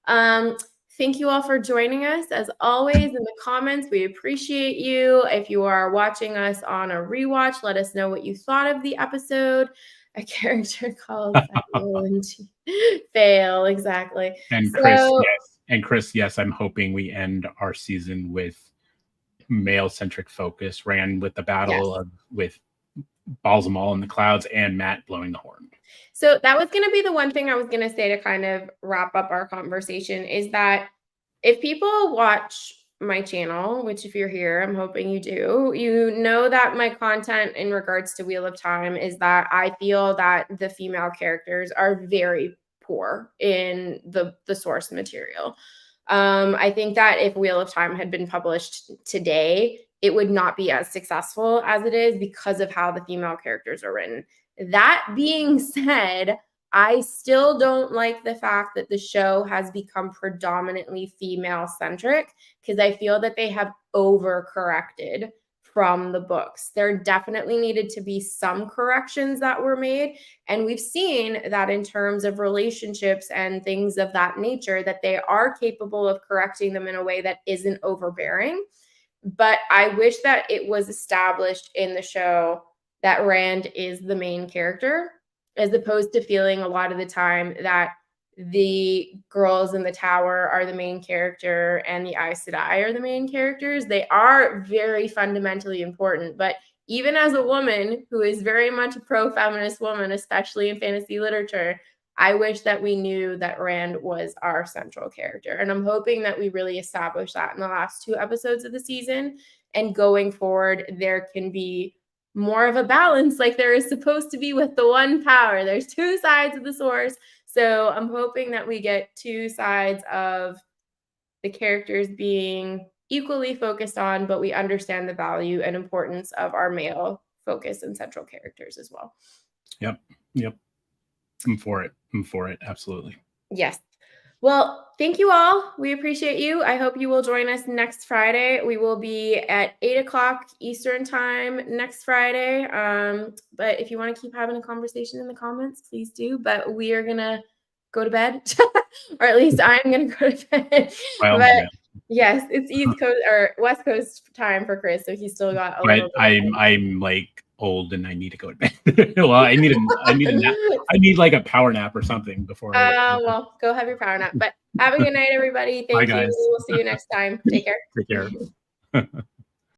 Thank you all for joining us. As always, in the comments, we appreciate you. If you are watching us on a rewatch, let us know what you thought of the episode. A character called Fail, exactly. And Chris, yes, I'm hoping we end our season with male-centric focus, ran with the battle with Balsamol in the clouds and Matt blowing the horn. So that was going to be the one thing I was going to say to kind of wrap up our conversation, is that if people watch my channel, which if you're here, I'm hoping you do, you know that my content in regards to Wheel of Time is that I feel that the female characters are very poor in the source material. I think that if Wheel of Time had been published today, it would not be as successful as it is because of how the female characters are written. That being said, I still don't like the fact that the show has become predominantly female-centric, because I feel that they have overcorrected from the books. There definitely needed to be some corrections that were made, and we've seen that in terms of relationships and things of that nature, that they are capable of correcting them in a way that isn't overbearing. But I wish that it was established in the show that Rand is the main character, as opposed to feeling a lot of the time that the girls in the tower are the main character and the Aes Sedai are the main characters. They are very fundamentally important, but even as a woman who is very much a pro-feminist woman, especially in fantasy literature, I wish that we knew that Rand was our central character. And I'm hoping that we really establish that in the last 2 episodes of the season. And going forward, there can be more of a balance, like there is supposed to be with the one power. There's 2 sides of the source. So I'm hoping that we get 2 sides of the characters being equally focused on, but we understand the value and importance of our male focus and central characters as well. Yep. I'm for it. Absolutely. Yes. Well, thank you all. We appreciate you. I hope you will join us next Friday. We will be at 8:00 Eastern time next Friday. But if you want to keep having a conversation in the comments, please do. But we are going to go to bed, or at least I'm going to go to bed. Well, but yeah. Yes, it's East Coast or West Coast time for Chris, so he's still got a little bit. I'm like old and I need to go to bed. Well, I need a nap. I need like a power nap or something before. Well, go have your power nap. But have a good night, everybody. Thank you. Guys. We'll see you next time. Take care. Take care.